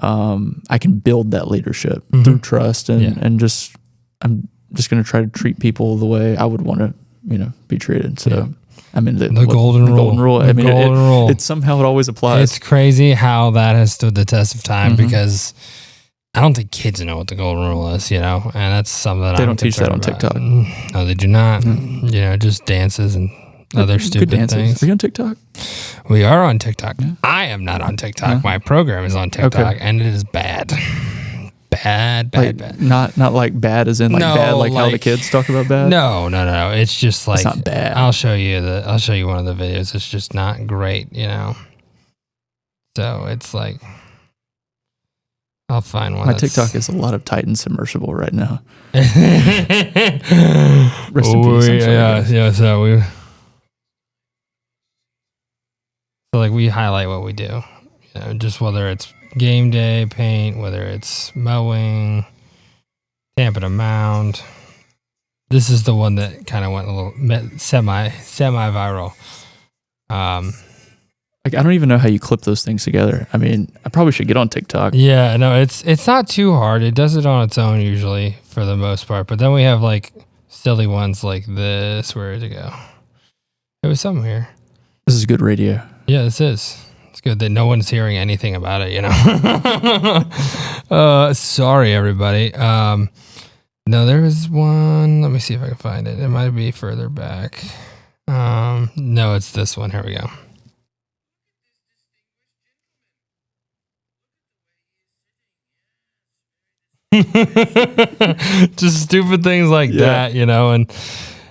I can build that leadership through trust and just, I'm just going to try to treat people the way I would want to, be treated. So I mean, the golden rule. I mean, it somehow it always applies. It's crazy how that has stood the test of time because I don't think kids know what the golden rule is, and that's something that they don't teach that on TikTok. No, they do not. Just dances and other stupid things. Are you on TikTok? We are on TikTok. Yeah. I am not on TikTok. My program is on TikTok, and it is bad. Bad. Not like bad as in bad, like how the kids talk about bad. No. It's just like, it's not bad. I'll show you one of the videos. It's just not great, So it's like, I'll find one. My TikTok is a lot of Titan submersible right now. Rest in peace. Yeah. So we highlight what we do, just whether it's game day paint, whether it's mowing, tamping a mound. This is the one that kind of went a little semi viral. I don't even know how you clip those things together. I mean, I probably should get on TikTok. Yeah, no, it's not too hard. It does it on its own usually for the most part. But then we have silly ones like this. Where did it go? It was somewhere here. This is good radio. Yeah, this is. It's good that no one's hearing anything about it, Sorry, everybody. No, there was one. Let me see if I can find it. It might be further back. No, it's this one. Here we go. Just stupid things like that, and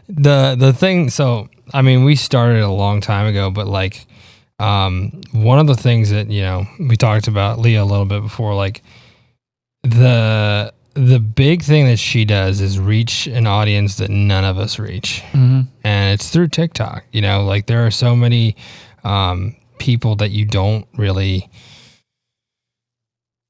the thing. So, I mean, we started a long time ago, but one of the things that, we talked about Leah a little bit before, the big thing that she does is reach an audience that none of us reach. And it's through TikTok, there are so many, people that you don't really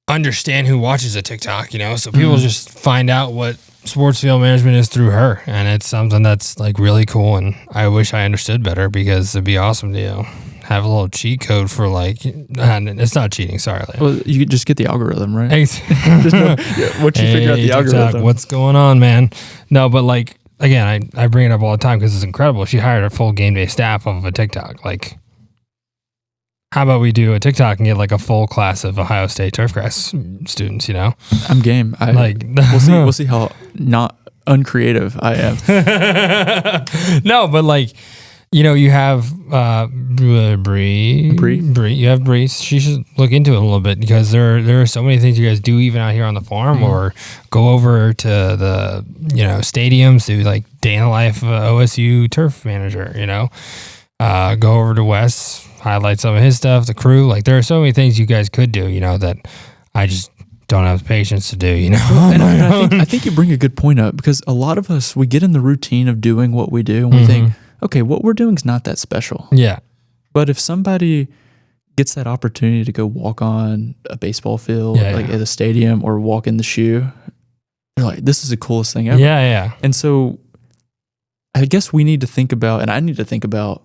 understand who watches a TikTok, so people just find out what sports field management is through her. And it's something that's really cool. And I wish I understood better because it'd be awesome to, have a little cheat code for it's not cheating. Sorry. Well, you could just get the algorithm, right? Just know, once you figure out the TikTok, algorithm. what's going on, man? No, but again, I bring it up all the time because it's incredible. She hired a full game day staff off of a TikTok. How about we do a TikTok and get a full class of Ohio State turfgrass students, I'm game. We'll see how not uncreative I am. No, but you have Bree. You have Bree. She should look into it a little bit because there are so many things you guys do even out here on the farm, or go over to the stadiums, do day in the life OSU turf manager. Go over to Wes, highlight some of his stuff, the crew. There are so many things you guys could do. That I just don't have the patience to do. And I think you bring a good point up because a lot of us, we get in the routine of doing what we do and we think, okay, what we're doing is not that special. Yeah. But if somebody gets that opportunity to go walk on a baseball field, at a stadium, or walk in the shoe, they're like, this is the coolest thing ever. Yeah. And so I guess we need to think about, and I need to think about,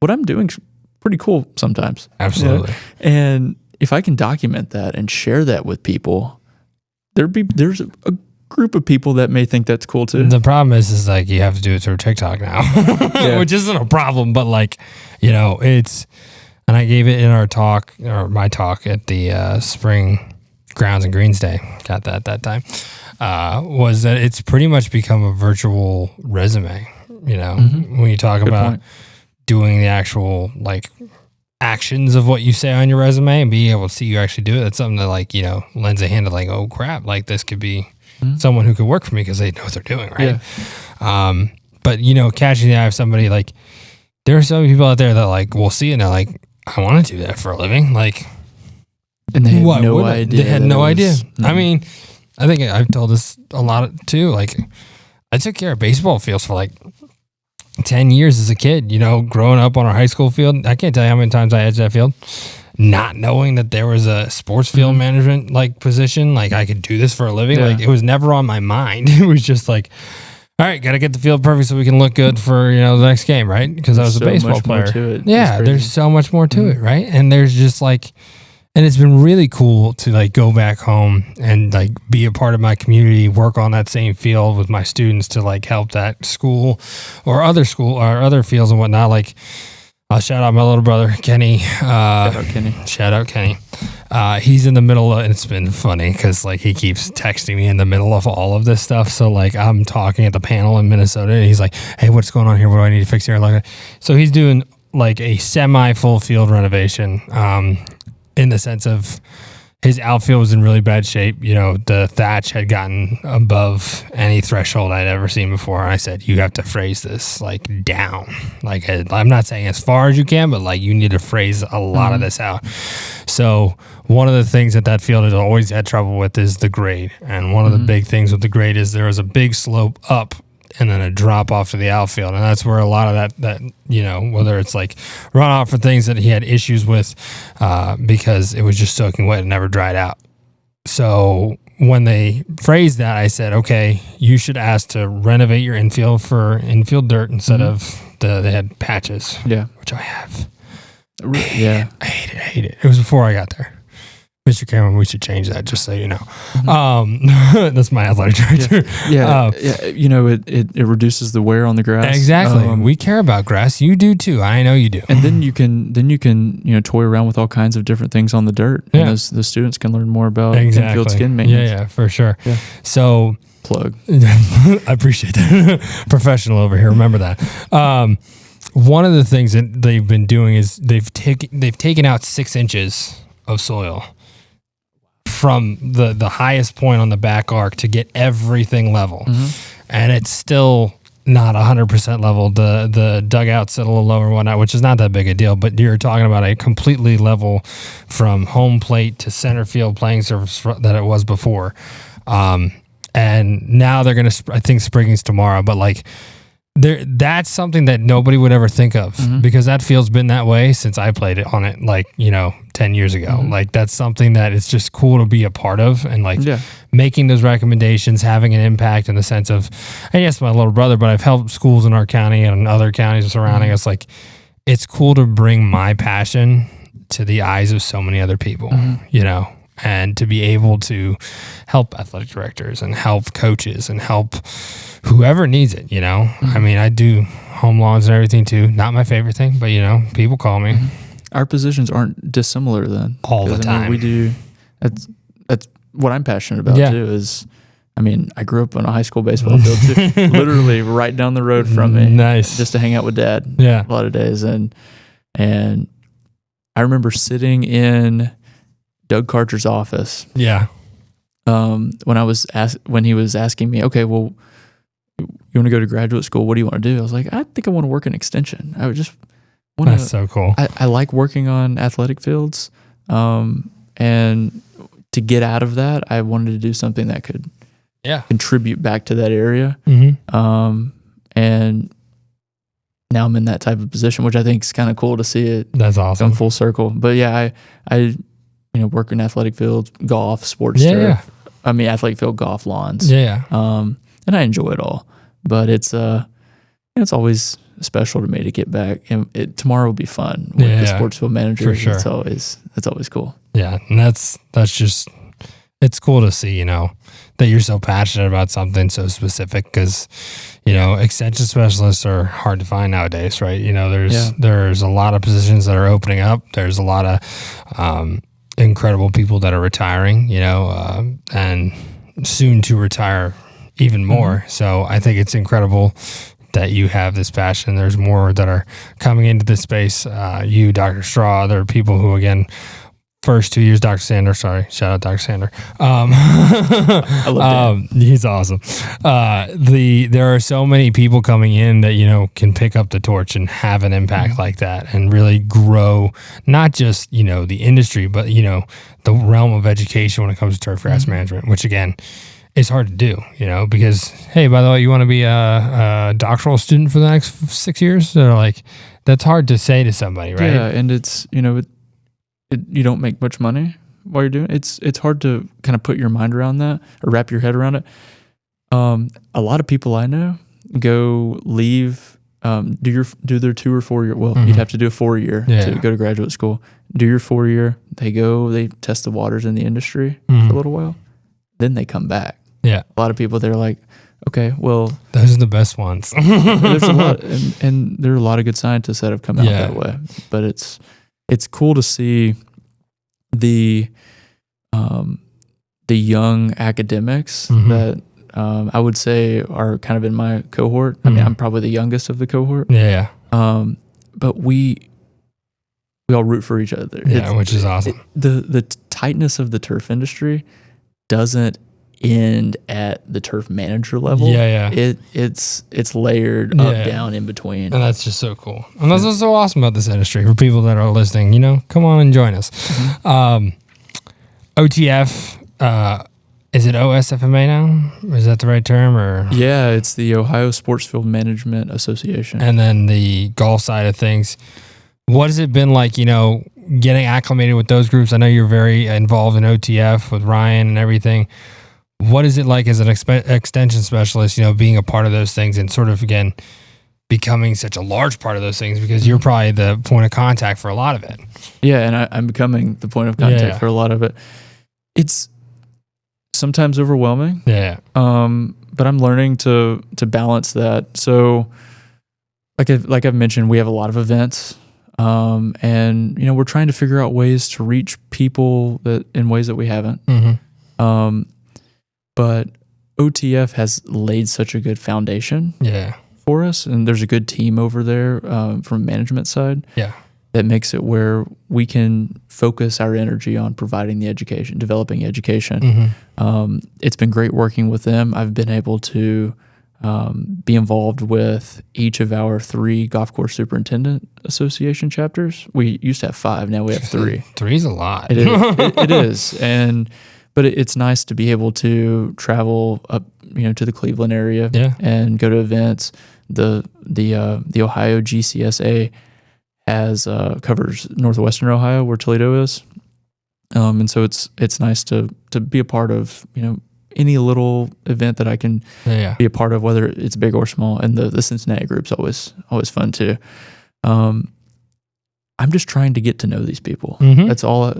what I'm doing is pretty cool sometimes. Absolutely. And if I can document that and share that with people, there's a group of people that may think that's cool too. The problem is you have to do it through TikTok now, which isn't a problem, but it's, and I gave it in our talk, or my talk at the spring grounds and greens day, got that time, was that it's pretty much become a virtual resume, when you talk Good about point. Doing the actual actions of what you say on your resume and being able to see you actually do it. That's something that lends a hand to oh crap, this could be someone who could work for me because they know what they're doing, right? Yeah. But catching the eye of somebody, there are so many people out there that will see it and they're I want to do that for a living, and they had no idea. They had no idea. I mean, I think I've told this a lot too. I took care of baseball fields for 10 years as a kid, growing up on our high school field. I can't tell you how many times I edged that field. not knowing that there was a sports field management like position, like I could do this for a living. Like it was never on my mind. It was just like, all right, got to get the field perfect so we can look good for, the next game, right? Because I was a baseball player. Yeah, there's so much more to it, right? And there's just like, and it's been really cool to like go back home and like be a part of my community, work on that same field with my students to like help that school or other fields and whatnot. Like, I'll shout out my little brother, Kenny. Shout out Kenny. He's in the middle of, and it's been funny because like he keeps texting me in the middle of all of this stuff. So like I'm talking at the panel in Minnesota and he's like, hey, what's going on here? What do I need to fix here? Like, so he's doing like a semi full field renovation, in the sense of his outfield was in really bad shape. The thatch had gotten above any threshold I'd ever seen before. And I said, you have to phrase this like down. Like, I'm not saying as far as you can, but like you need to phrase a lot of this out. So one of the things that field has always had trouble with is the grade. And one of the big things with the grade is there was a big slope up and then a drop off to the outfield. And that's where a lot of that whether it's like runoff for things that he had issues with because it was just soaking wet and never dried out. So when they phrased that, I said, okay, you should ask to renovate your infield for infield dirt instead of they had patches, which I have. Yeah. I hate it. It was before I got there. Mr. Cameron, we should change that, just so you know. That's my athletic director. It reduces the wear on the grass. Exactly. We care about grass. You do too. I know you do. And then you can toy around with all kinds of different things on the dirt. Yeah. And the students can learn more about infield skin maintenance. Yeah, for sure. Yeah. So plug. I appreciate that. Professional over here. Remember that. One of the things that they've been doing is they've taken out 6 inches of soil from the highest point on the back arc to get everything level. And it's still not 100% level. The dugout's a little lower and whatnot, which is not that big a deal, but you're talking about a completely level from home plate to center field playing surface that it was before. And now they're going to, I think springing's tomorrow, but like, that's something that nobody would ever think of because that field's been that way since I played it on it 10 years ago. Like that's something that it's just cool to be a part of and making those recommendations, having an impact in the sense of, and yes, my little brother, but I've helped schools in our county and other counties surrounding us. Like it's cool to bring my passion to the eyes of so many other people, and to be able to help athletic directors and help coaches and help whoever needs it, I mean, I do home lawns and everything too. Not my favorite thing, but people call me. Our positions aren't dissimilar then. All the time. We do. That's what I'm passionate about too is, I grew up on a high school baseball field too, literally right down the road from me. Nice. Just to hang out with Dad. Yeah. A lot of days. And I remember sitting in Doug Karcher's office. Yeah. When he was asking me, okay, well, you want to go to graduate school? What do you want to do? I was like, I think I want to work in extension. I would just want to. That's so cool. I like working on athletic fields. And to get out of that, I wanted to do something that could contribute back to that area. And now I'm in that type of position, which I think is kind of cool to see it. That's awesome. Come full circle. But yeah, I work in athletic fields, golf, sports turf. Athletic field, golf, lawns. Yeah. And I enjoy it all. But it's it's always special to me to get back. And tomorrow will be fun with the sports field manager. For sure. It's always cool. Yeah, and that's just, it's cool to see, that you're so passionate about something so specific because, extension specialists are hard to find nowadays, right? There's a lot of positions that are opening up. There's a lot of incredible people that are retiring, and soon to retire even more. So I think it's incredible that you have this passion. There's more that are coming into this space. You, Dr. Straw, there are people who, again, first 2 years, Dr. Sander, sorry, shout out Dr. Sander. I love that. He's awesome. There are so many people coming in that, can pick up the torch and have an impact like that and really grow, not just, the industry, but, the realm of education when it comes to turf grass management, which again, it's hard to do, because, hey, by the way, you want to be a doctoral student for the next 6 years? So like, that's hard to say to somebody, right? Yeah. And it's, you don't make much money while you're doing it. It's hard to kind of put your mind around that or wrap your head around it. A lot of people I know leave, do their 2 or 4 year. Well, you'd have to do a 4-year to go to graduate school. Do your 4-year. They test the waters in the industry for a little while. Then they come back. Yeah. A lot of people, they're like, okay, well, those are the best ones. there's a lot, and there are a lot of good scientists that have come out that way. But it's cool to see the young academics that I would say are kind of in my cohort. I mean, I'm probably the youngest of the cohort. Yeah. But we all root for each other. Yeah, which is awesome. The tightness of the turf industry doesn't end at the turf manager level. It's layered up, down, in between, and that's just so cool. And that's what's so awesome about this industry. For people that are listening, come on and join us. OTF, is it OSFMA now? Is that the right term? Or it's the Ohio Sports Field Management Association. And then the golf side of things, what has it been like, getting acclimated with those groups? I know you're very involved in OTF with Ryan and everything. What is it like as an extension specialist, being a part of those things and sort of, again, becoming such a large part of those things, because you're probably the point of contact for a lot of it. Yeah, and I'm becoming the point of contact for a lot of it. It's sometimes overwhelming. Yeah. But I'm learning to balance that. So like I've mentioned, we have a lot of events. And we're trying to figure out ways to reach people in ways that we haven't. But OTF has laid such a good foundation for us, and there's a good team over there from management side that makes it where we can focus our energy on providing the education, developing education. It's been great working with them. I've been able to be involved with each of our 3 golf course superintendent association chapters. We used to have 5, now we have 3. 3 is a lot. It is. It is. But it's nice to be able to travel up, to the Cleveland area and go to events. The Ohio GCSA covers northwestern Ohio, where Toledo is, and so it's nice to be a part of any little event that I can be a part of, whether it's big or small. And the Cincinnati group's always fun too. I'm just trying to get to know these people. That's all.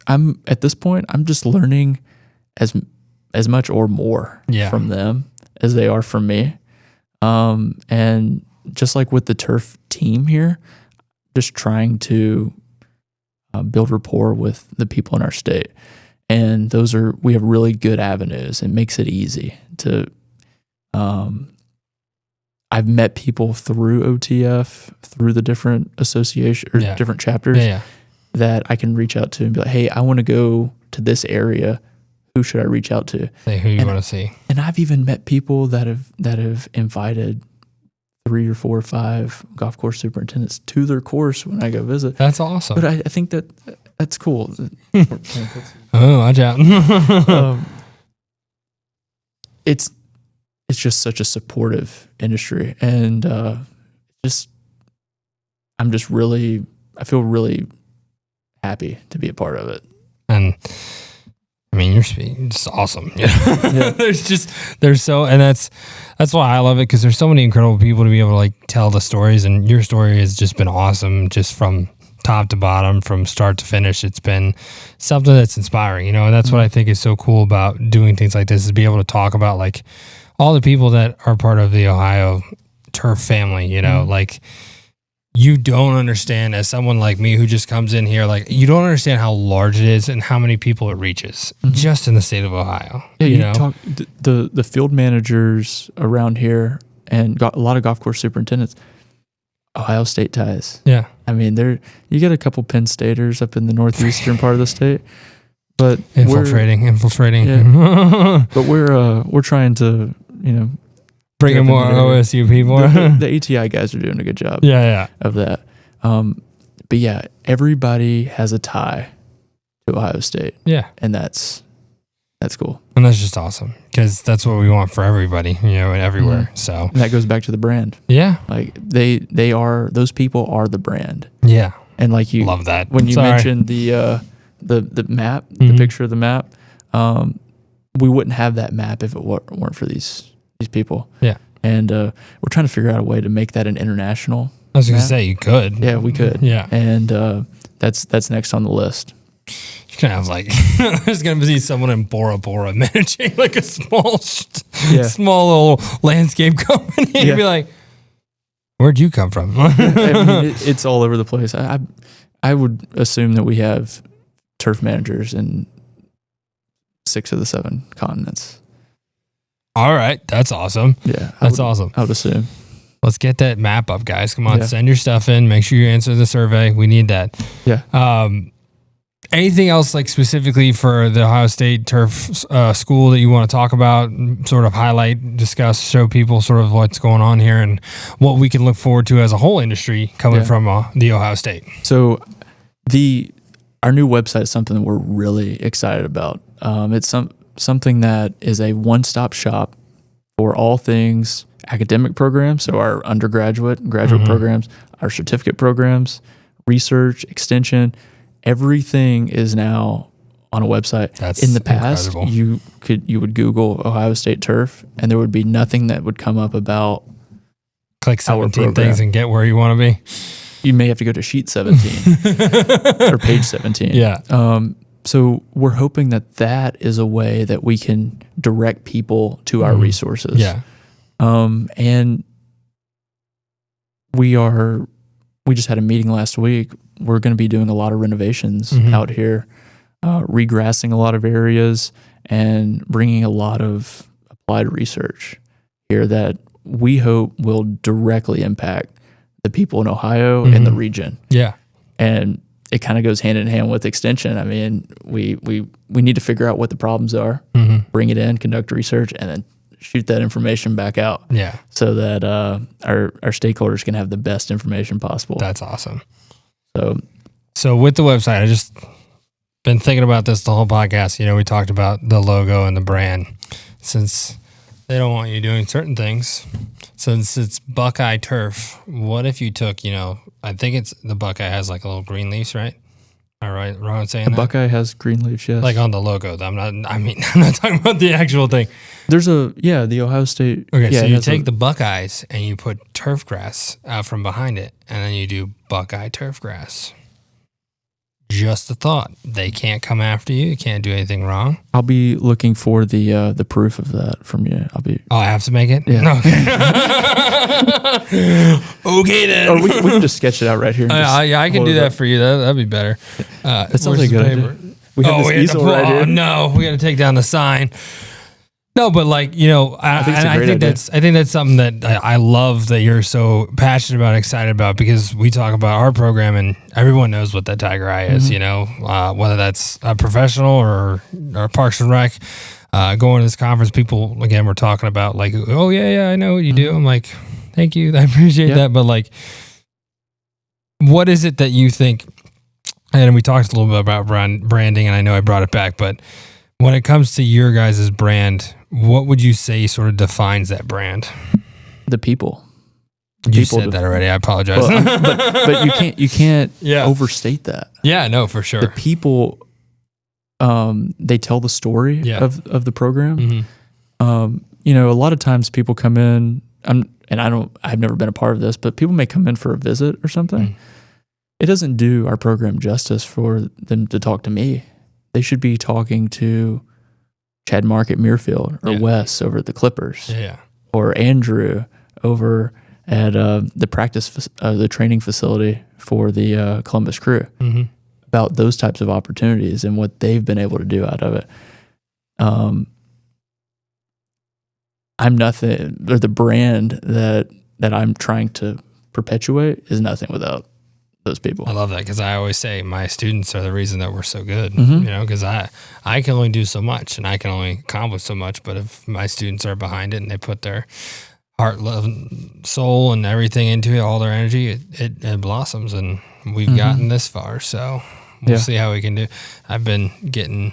I'm at this point, I'm just learning as much or more from them as they are from me. And just like with the turf team here, just trying to build rapport with the people in our state. And we have really good avenues. It makes it easy to, I've met people through OTF, through the different association or different chapters that I can reach out to and be like, hey, I want to go to this area. Who should I reach out to? Say who you want to see. And I've even met people that have invited 3 or 4 or 5 golf course superintendents to their course when I go visit. That's awesome. But I think that's cool. Oh, watch out. It's just such a supportive industry, and I feel really happy to be a part of it. And I mean, you're just awesome. And that's why I love it, because there's so many incredible people to be able to tell the stories, and your story has just been awesome, just from top to bottom, from start to finish. It's been something that's inspiring, and that's what I think is so cool about doing things like this, is be able to talk about all the people that are part of the Ohio turf family, you don't understand, as someone like me who just comes in here, you don't understand how large it is and how many people it reaches just in the state of Ohio. Yeah, you talk the field managers around here and got a lot of golf course superintendents, Ohio State ties. Yeah. I mean, you get a couple Penn Staters up in the northeastern part of the state, but infiltrating. Yeah. But we're trying to, bring in more OSU people. The ATI guys are doing a good job. Of that. But yeah, everybody has a tie to Ohio State. Yeah. And that's cool. And that's just awesome, because that's what we want for everybody, and everywhere. So and that goes back to the brand. Yeah. Those people are the brand. Yeah. And like you love that. when you mentioned the map, the picture of the map, we wouldn't have that map if it weren't for these people. Yeah. And we're trying to figure out a way to make that an international. I was going to say you could. Yeah, we could. Yeah. And that's next on the list. You can have like there's going to be someone in Bora Bora managing like a small little landscape company. Yeah. You'd be like, where'd you come from? I mean, it's all over the place. I would assume that we have turf managers in 6 of the 7 continents. All right. That's awesome. Yeah. That's awesome. I would assume. Let's get that map up, guys. Come on, send your stuff in. Make sure you answer the survey. We need that. Yeah. Anything else like specifically for the Ohio State turf school that you want to talk about, sort of highlight, discuss, show people sort of what's going on here and what we can look forward to as a whole industry coming from the Ohio State? So our new website is something that we're really excited about. It's something that is a one-stop shop for all things academic programs, so our undergraduate and graduate programs, our certificate programs, research, extension, everything is now on a website. That's in the past, incredible. you would Google Ohio State Turf, and there would be nothing that would come up about click 17 things and get where you want to be. You may have to go to sheet 17 or page 17. Yeah. So we're hoping that is a way that we can direct people to our resources. Yeah. And we just had a meeting last week. We're going to be doing a lot of renovations out here, regrassing a lot of areas and bringing a lot of applied research here that we hope will directly impact the people in Ohio and the region. Yeah. And it kind of goes hand in hand with extension. I mean, we need to figure out what the problems are, bring it in, conduct research, and then shoot that information back out. Yeah. So that our stakeholders can have the best information possible. That's awesome. So with the website, I just been thinking about this the whole podcast. You know, we talked about the logo and the brand. Since they don't want you doing certain things, since it's Buckeye Turf, what if you took, I think it's the Buckeye has like a little green leaves, right? All right, wrong saying that? Buckeye has green leaves, yes. Like on the logo. I'm not talking about the actual thing. There's the Ohio State. Okay, so you take the Buckeyes and you put turf grass out from behind it, and then you do Buckeye turf grass. Just a thought. They can't come after you. You can't do anything wrong. I'll be looking for the proof of that from you. I have to make it? Yeah. Okay. Okay then. Or we can just sketch it out right here. I can do that for you. That'd be better. That sounds like a good idea. We have this easel right here. Oh no, we got to take down the sign. No, but I think that's something that I love that you're so passionate about, excited about, because we talk about our program and everyone knows what that Tiger Eye is, whether that's a professional or Parks and Rec, going to this conference, people, again, we're talking about like, oh yeah, I know what you do. I'm like, thank you. I appreciate that. But what is it that you think, and we talked a little bit about branding and I know I brought it back, but when it comes to your guys' brand, what would you say sort of defines that brand? The people. You said that already. I apologize. Well, but you can't overstate that. Yeah, no, for sure. The people, they tell the story of the program. A lot of times people come in, I've never been a part of this, but people may come in for a visit or something. It doesn't do our program justice for them to talk to me. They should be talking to Chad Mark at Muirfield, or Wes over at the Clippers, or Andrew over at the training facility for the Columbus Crew, about those types of opportunities and what they've been able to do out of it. I'm nothing, or the brand that I'm trying to perpetuate is nothing without those people. I love that, because I always say my students are the reason that we're so good, because I can only do so much and I can only accomplish so much, but if my students are behind it and they put their heart, love, soul and everything into it, all their energy, it blossoms, and we've gotten this far, so we'll see how we can do. I've been getting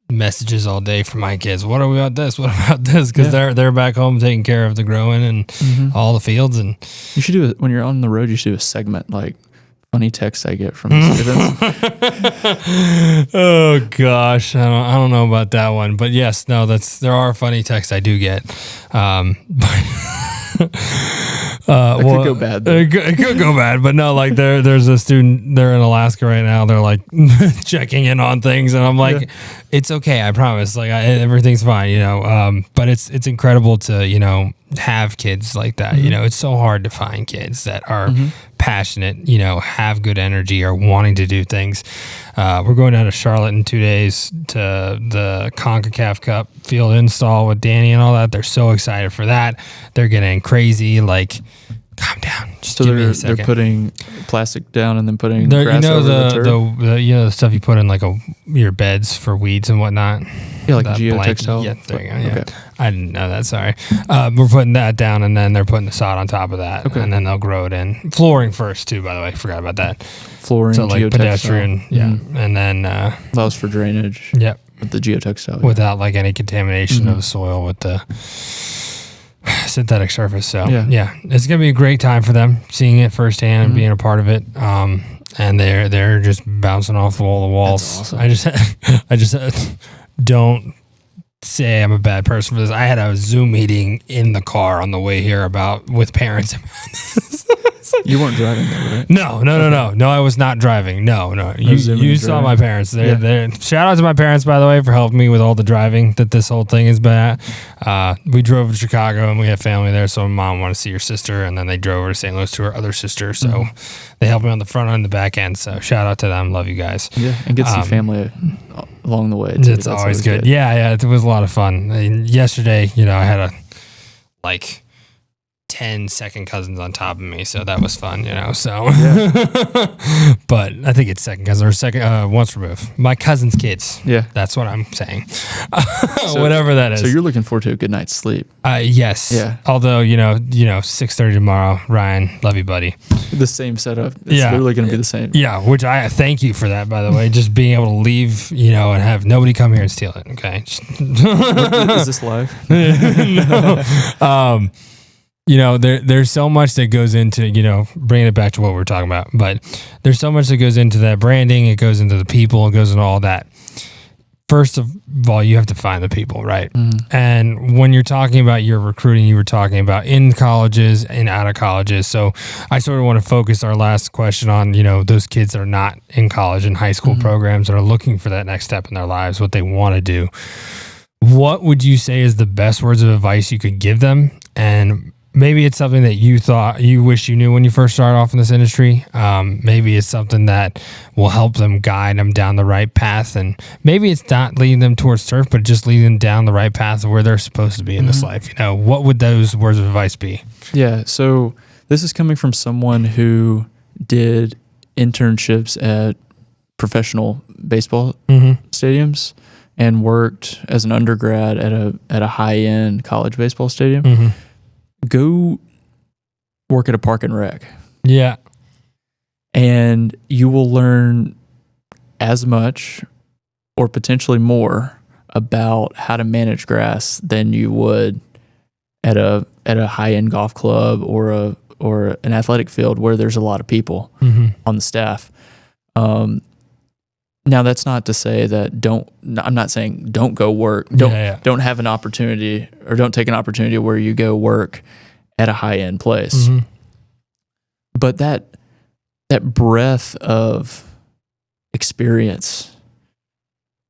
messages all day from my kids. What about this? What about this? Because they're back home taking care of the growing and all the fields. And you should do it when you're on the road. You should do a segment like funny texts I get from students. Oh gosh, I don't know about that one, but yes, no, there are funny texts I do get. It could go bad. It could go bad, but no, like there's a student, they're in Alaska right now. They're like checking in on things, and I'm like, it's okay, I promise. Like everything's fine, you know. But it's incredible to, you know, have kids like that. You know, it's so hard to find kids that are passionate, you know, have good energy, or wanting to do things. We're going down to Charlotte in 2 days to the CONCACAF Cup field install with Danny and all that. They're so excited for that. They're getting crazy. Like, calm down. Just give me a second. They're putting plastic down and then putting grass over the turf? The you know, the stuff you put in like your beds for weeds and whatnot. Yeah, like geotextile. Yeah, there you go. Yeah. Okay. I didn't know that. Sorry. We're putting that down, and then they're putting the sod on top of that, and then they'll grow it in. Flooring first too, by the way. Forgot about that. Flooring, so like pedestrian, and then allows for drainage. Yep. With the geotextile, without like any contamination of the soil with the synthetic surface. So yeah, it's gonna be a great time for them, seeing it firsthand and being a part of it. And they're just bouncing off the walls. That's awesome. I just don't say I'm a bad person for this. I had a Zoom meeting in the car on the way here with parents. You weren't driving though, right? No, I was not driving. No. You saw my parents. Shout out to my parents, by the way, for helping me with all the driving that this whole thing has been at. We drove to Chicago and we have family there, so my mom wanted to see her sister, and then they drove over to St. Louis to her other sister. So they helped me on the front end and the back end. So shout out to them. Love you guys. Yeah, and get to see family along the way too. That's always good. Yeah, it was a lot of fun. Yesterday, you know, I had 10 second cousins on top of me, so that was fun, you know. So but I think it's second cousin or once removed. My cousin's kids. Yeah, that's what I'm saying. Whatever that is. So you're looking forward to a good night's sleep. Yes. Yeah. Although, you know, 6:30 tomorrow. Ryan, love you, buddy. The same setup. It's literally going to be the same. Yeah, which I thank you for that, by the way. Just being able to leave, you know, and have nobody come here and steal it. Okay. Is this live? No. You know, there's so much that goes into, you know, bringing it back to what we were talking about, but there's so much that goes into that branding. It goes into the people. It goes into all that. First of all, you have to find the people, right? And when you're talking about your recruiting, you were talking about in colleges and out of colleges. So I sort of want to focus our last question on, you know, those kids that are not in college and high school programs that are looking for that next step in their lives, what they want to do. What would you say is the best words of advice you could give them? And maybe it's something that you thought you wish you knew when you first started off in this industry. Maybe it's something that will help them guide them down the right path. And maybe it's not leading them towards turf, but just leading them down the right path of where they're supposed to be in this life. You know, what would those words of advice be? Yeah. So this is coming from someone who did internships at professional baseball stadiums and worked as an undergrad at a high-end college baseball stadium. Go work at a park and rec. Yeah. And you will learn as much or potentially more about how to manage grass than you would at a high-end golf club or an athletic field where there's a lot of people on the staff. Now that's not to say that I'm not saying don't go work. Don't have an opportunity or don't take an opportunity where you go work at a high-end place. But that breadth of experience,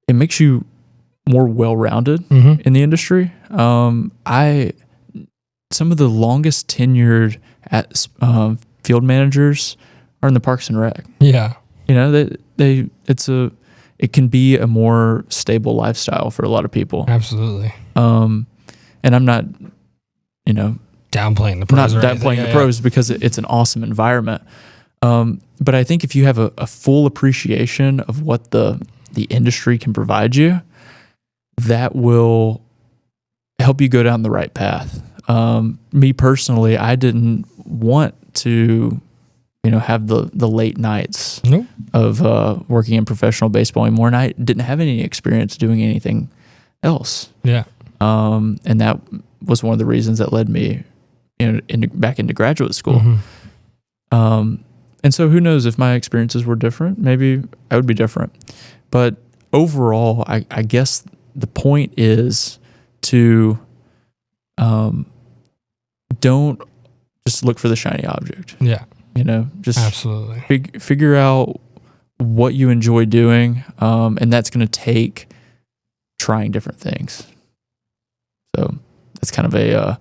it makes you more well-rounded in the industry. Some of the longest tenured field managers are in the Parks and Rec. Yeah. You know, it can be a more stable lifestyle for a lot of people. Absolutely. And I'm not, you know, downplaying the pros. Not downplaying the pros because it's an awesome environment. But I think if you have a full appreciation of what the industry can provide you, that will help you go down the right path. Me personally, I didn't want to, you know, have the late nights of working in professional baseball anymore, and I didn't have any experience doing anything else. Yeah. And that was one of the reasons that led me, you know, back into graduate school. And And so who knows if my experiences were different, maybe I would be different. But overall, I guess the point is to don't just look for the shiny object. Yeah. Just absolutely figure out what you enjoy doing. And that's going to take trying different things. So that's kind of a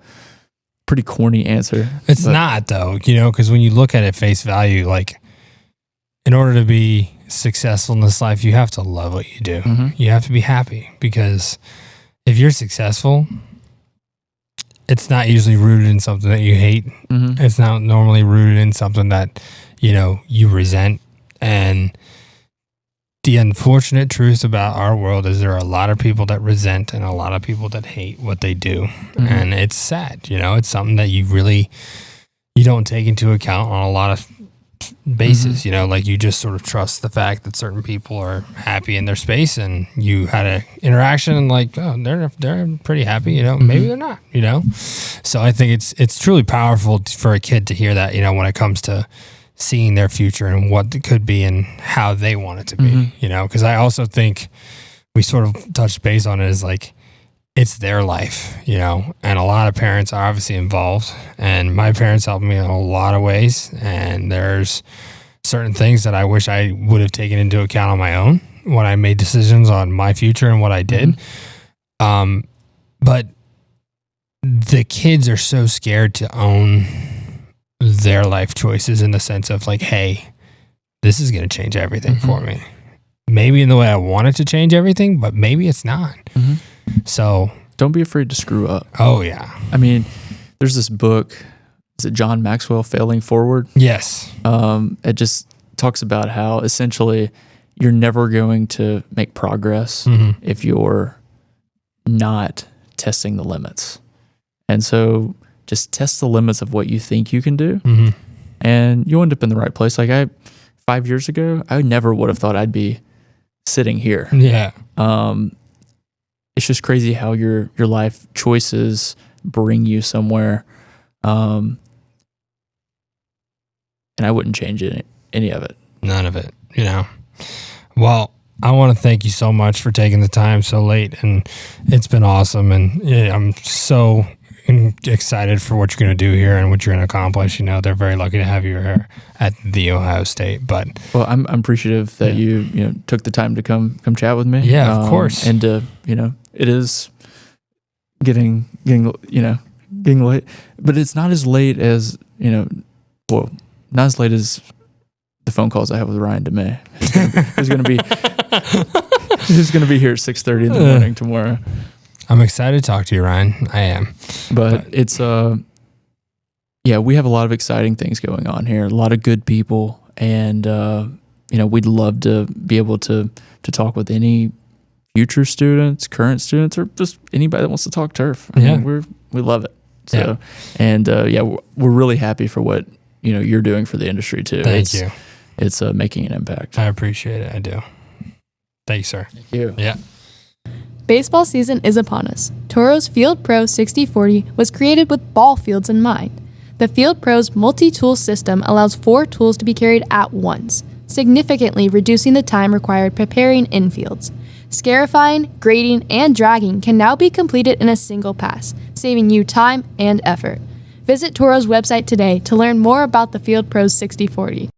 pretty corny answer. It's not though, because when you look at it face value, like in order to be successful in this life, you have to love what you do. You have to be happy, because if you're successful, it's not usually rooted in something that you hate. It's not normally rooted in something that, you resent. And the unfortunate truth about our world is there are a lot of people that resent and a lot of people that hate what they do. And it's sad, it's something that you don't take into account on a lot of basis, like you just sort of trust the fact that certain people are happy in their space, and you had an interaction and like, oh, they're pretty happy, maybe they're not, So I think it's truly powerful for a kid to hear that, when it comes to seeing their future and what it could be and how they want it to be, because I also think we sort of touched base on it as like, it's their life, and a lot of parents are obviously involved, and my parents helped me in a lot of ways. And there's certain things that I wish I would have taken into account on my own when I made decisions on my future and what I did. But the kids are so scared to own their life choices in the sense of like, hey, this is going to change everything for me. Maybe in the way I want it to change everything, but maybe it's not. So don't be afraid to screw up. Oh yeah. I mean, there's this book, is it John Maxwell, Failing Forward? Yes. It just talks about how essentially you're never going to make progress if you're not testing the limits. And so just test the limits of what you think you can do, and you'll end up in the right place. Like 5 years ago, I never would have thought I'd be sitting here. Yeah. It's just crazy how your life choices bring you somewhere. And I wouldn't change any of it. None of it, Well, I want to thank you so much for taking the time so late, and it's been awesome. And I'm so excited for what you're going to do here and what you're going to accomplish. They're very lucky to have you here at the Ohio State. But well, I'm appreciative that you took the time to come chat with me. Yeah, of course. And it is getting late, but it's not as late as not as late as the phone calls I have with Ryan DeMay. He's going to be he's going to be here at 6:30 in the morning tomorrow. I'm excited to talk to you, Ryan. I am. But it's we have a lot of exciting things going on here. A lot of good people, and we'd love to be able to talk with any future students, current students, or just anybody that wants to talk turf. I mean, we love it. So, and we're really happy for what you're doing for the industry too. Thank you. It's making an impact. I appreciate it. I do. Thank you, sir. Thank you. Yeah. Baseball season is upon us. Toro's Field Pro 6040 was created with ball fields in mind. The Field Pro's multi-tool system allows 4 tools to be carried at once, significantly reducing the time required preparing infields. Scarifying, grading, and dragging can now be completed in a single pass, saving you time and effort. Visit Toro's website today to learn more about the Field Pro's 6040.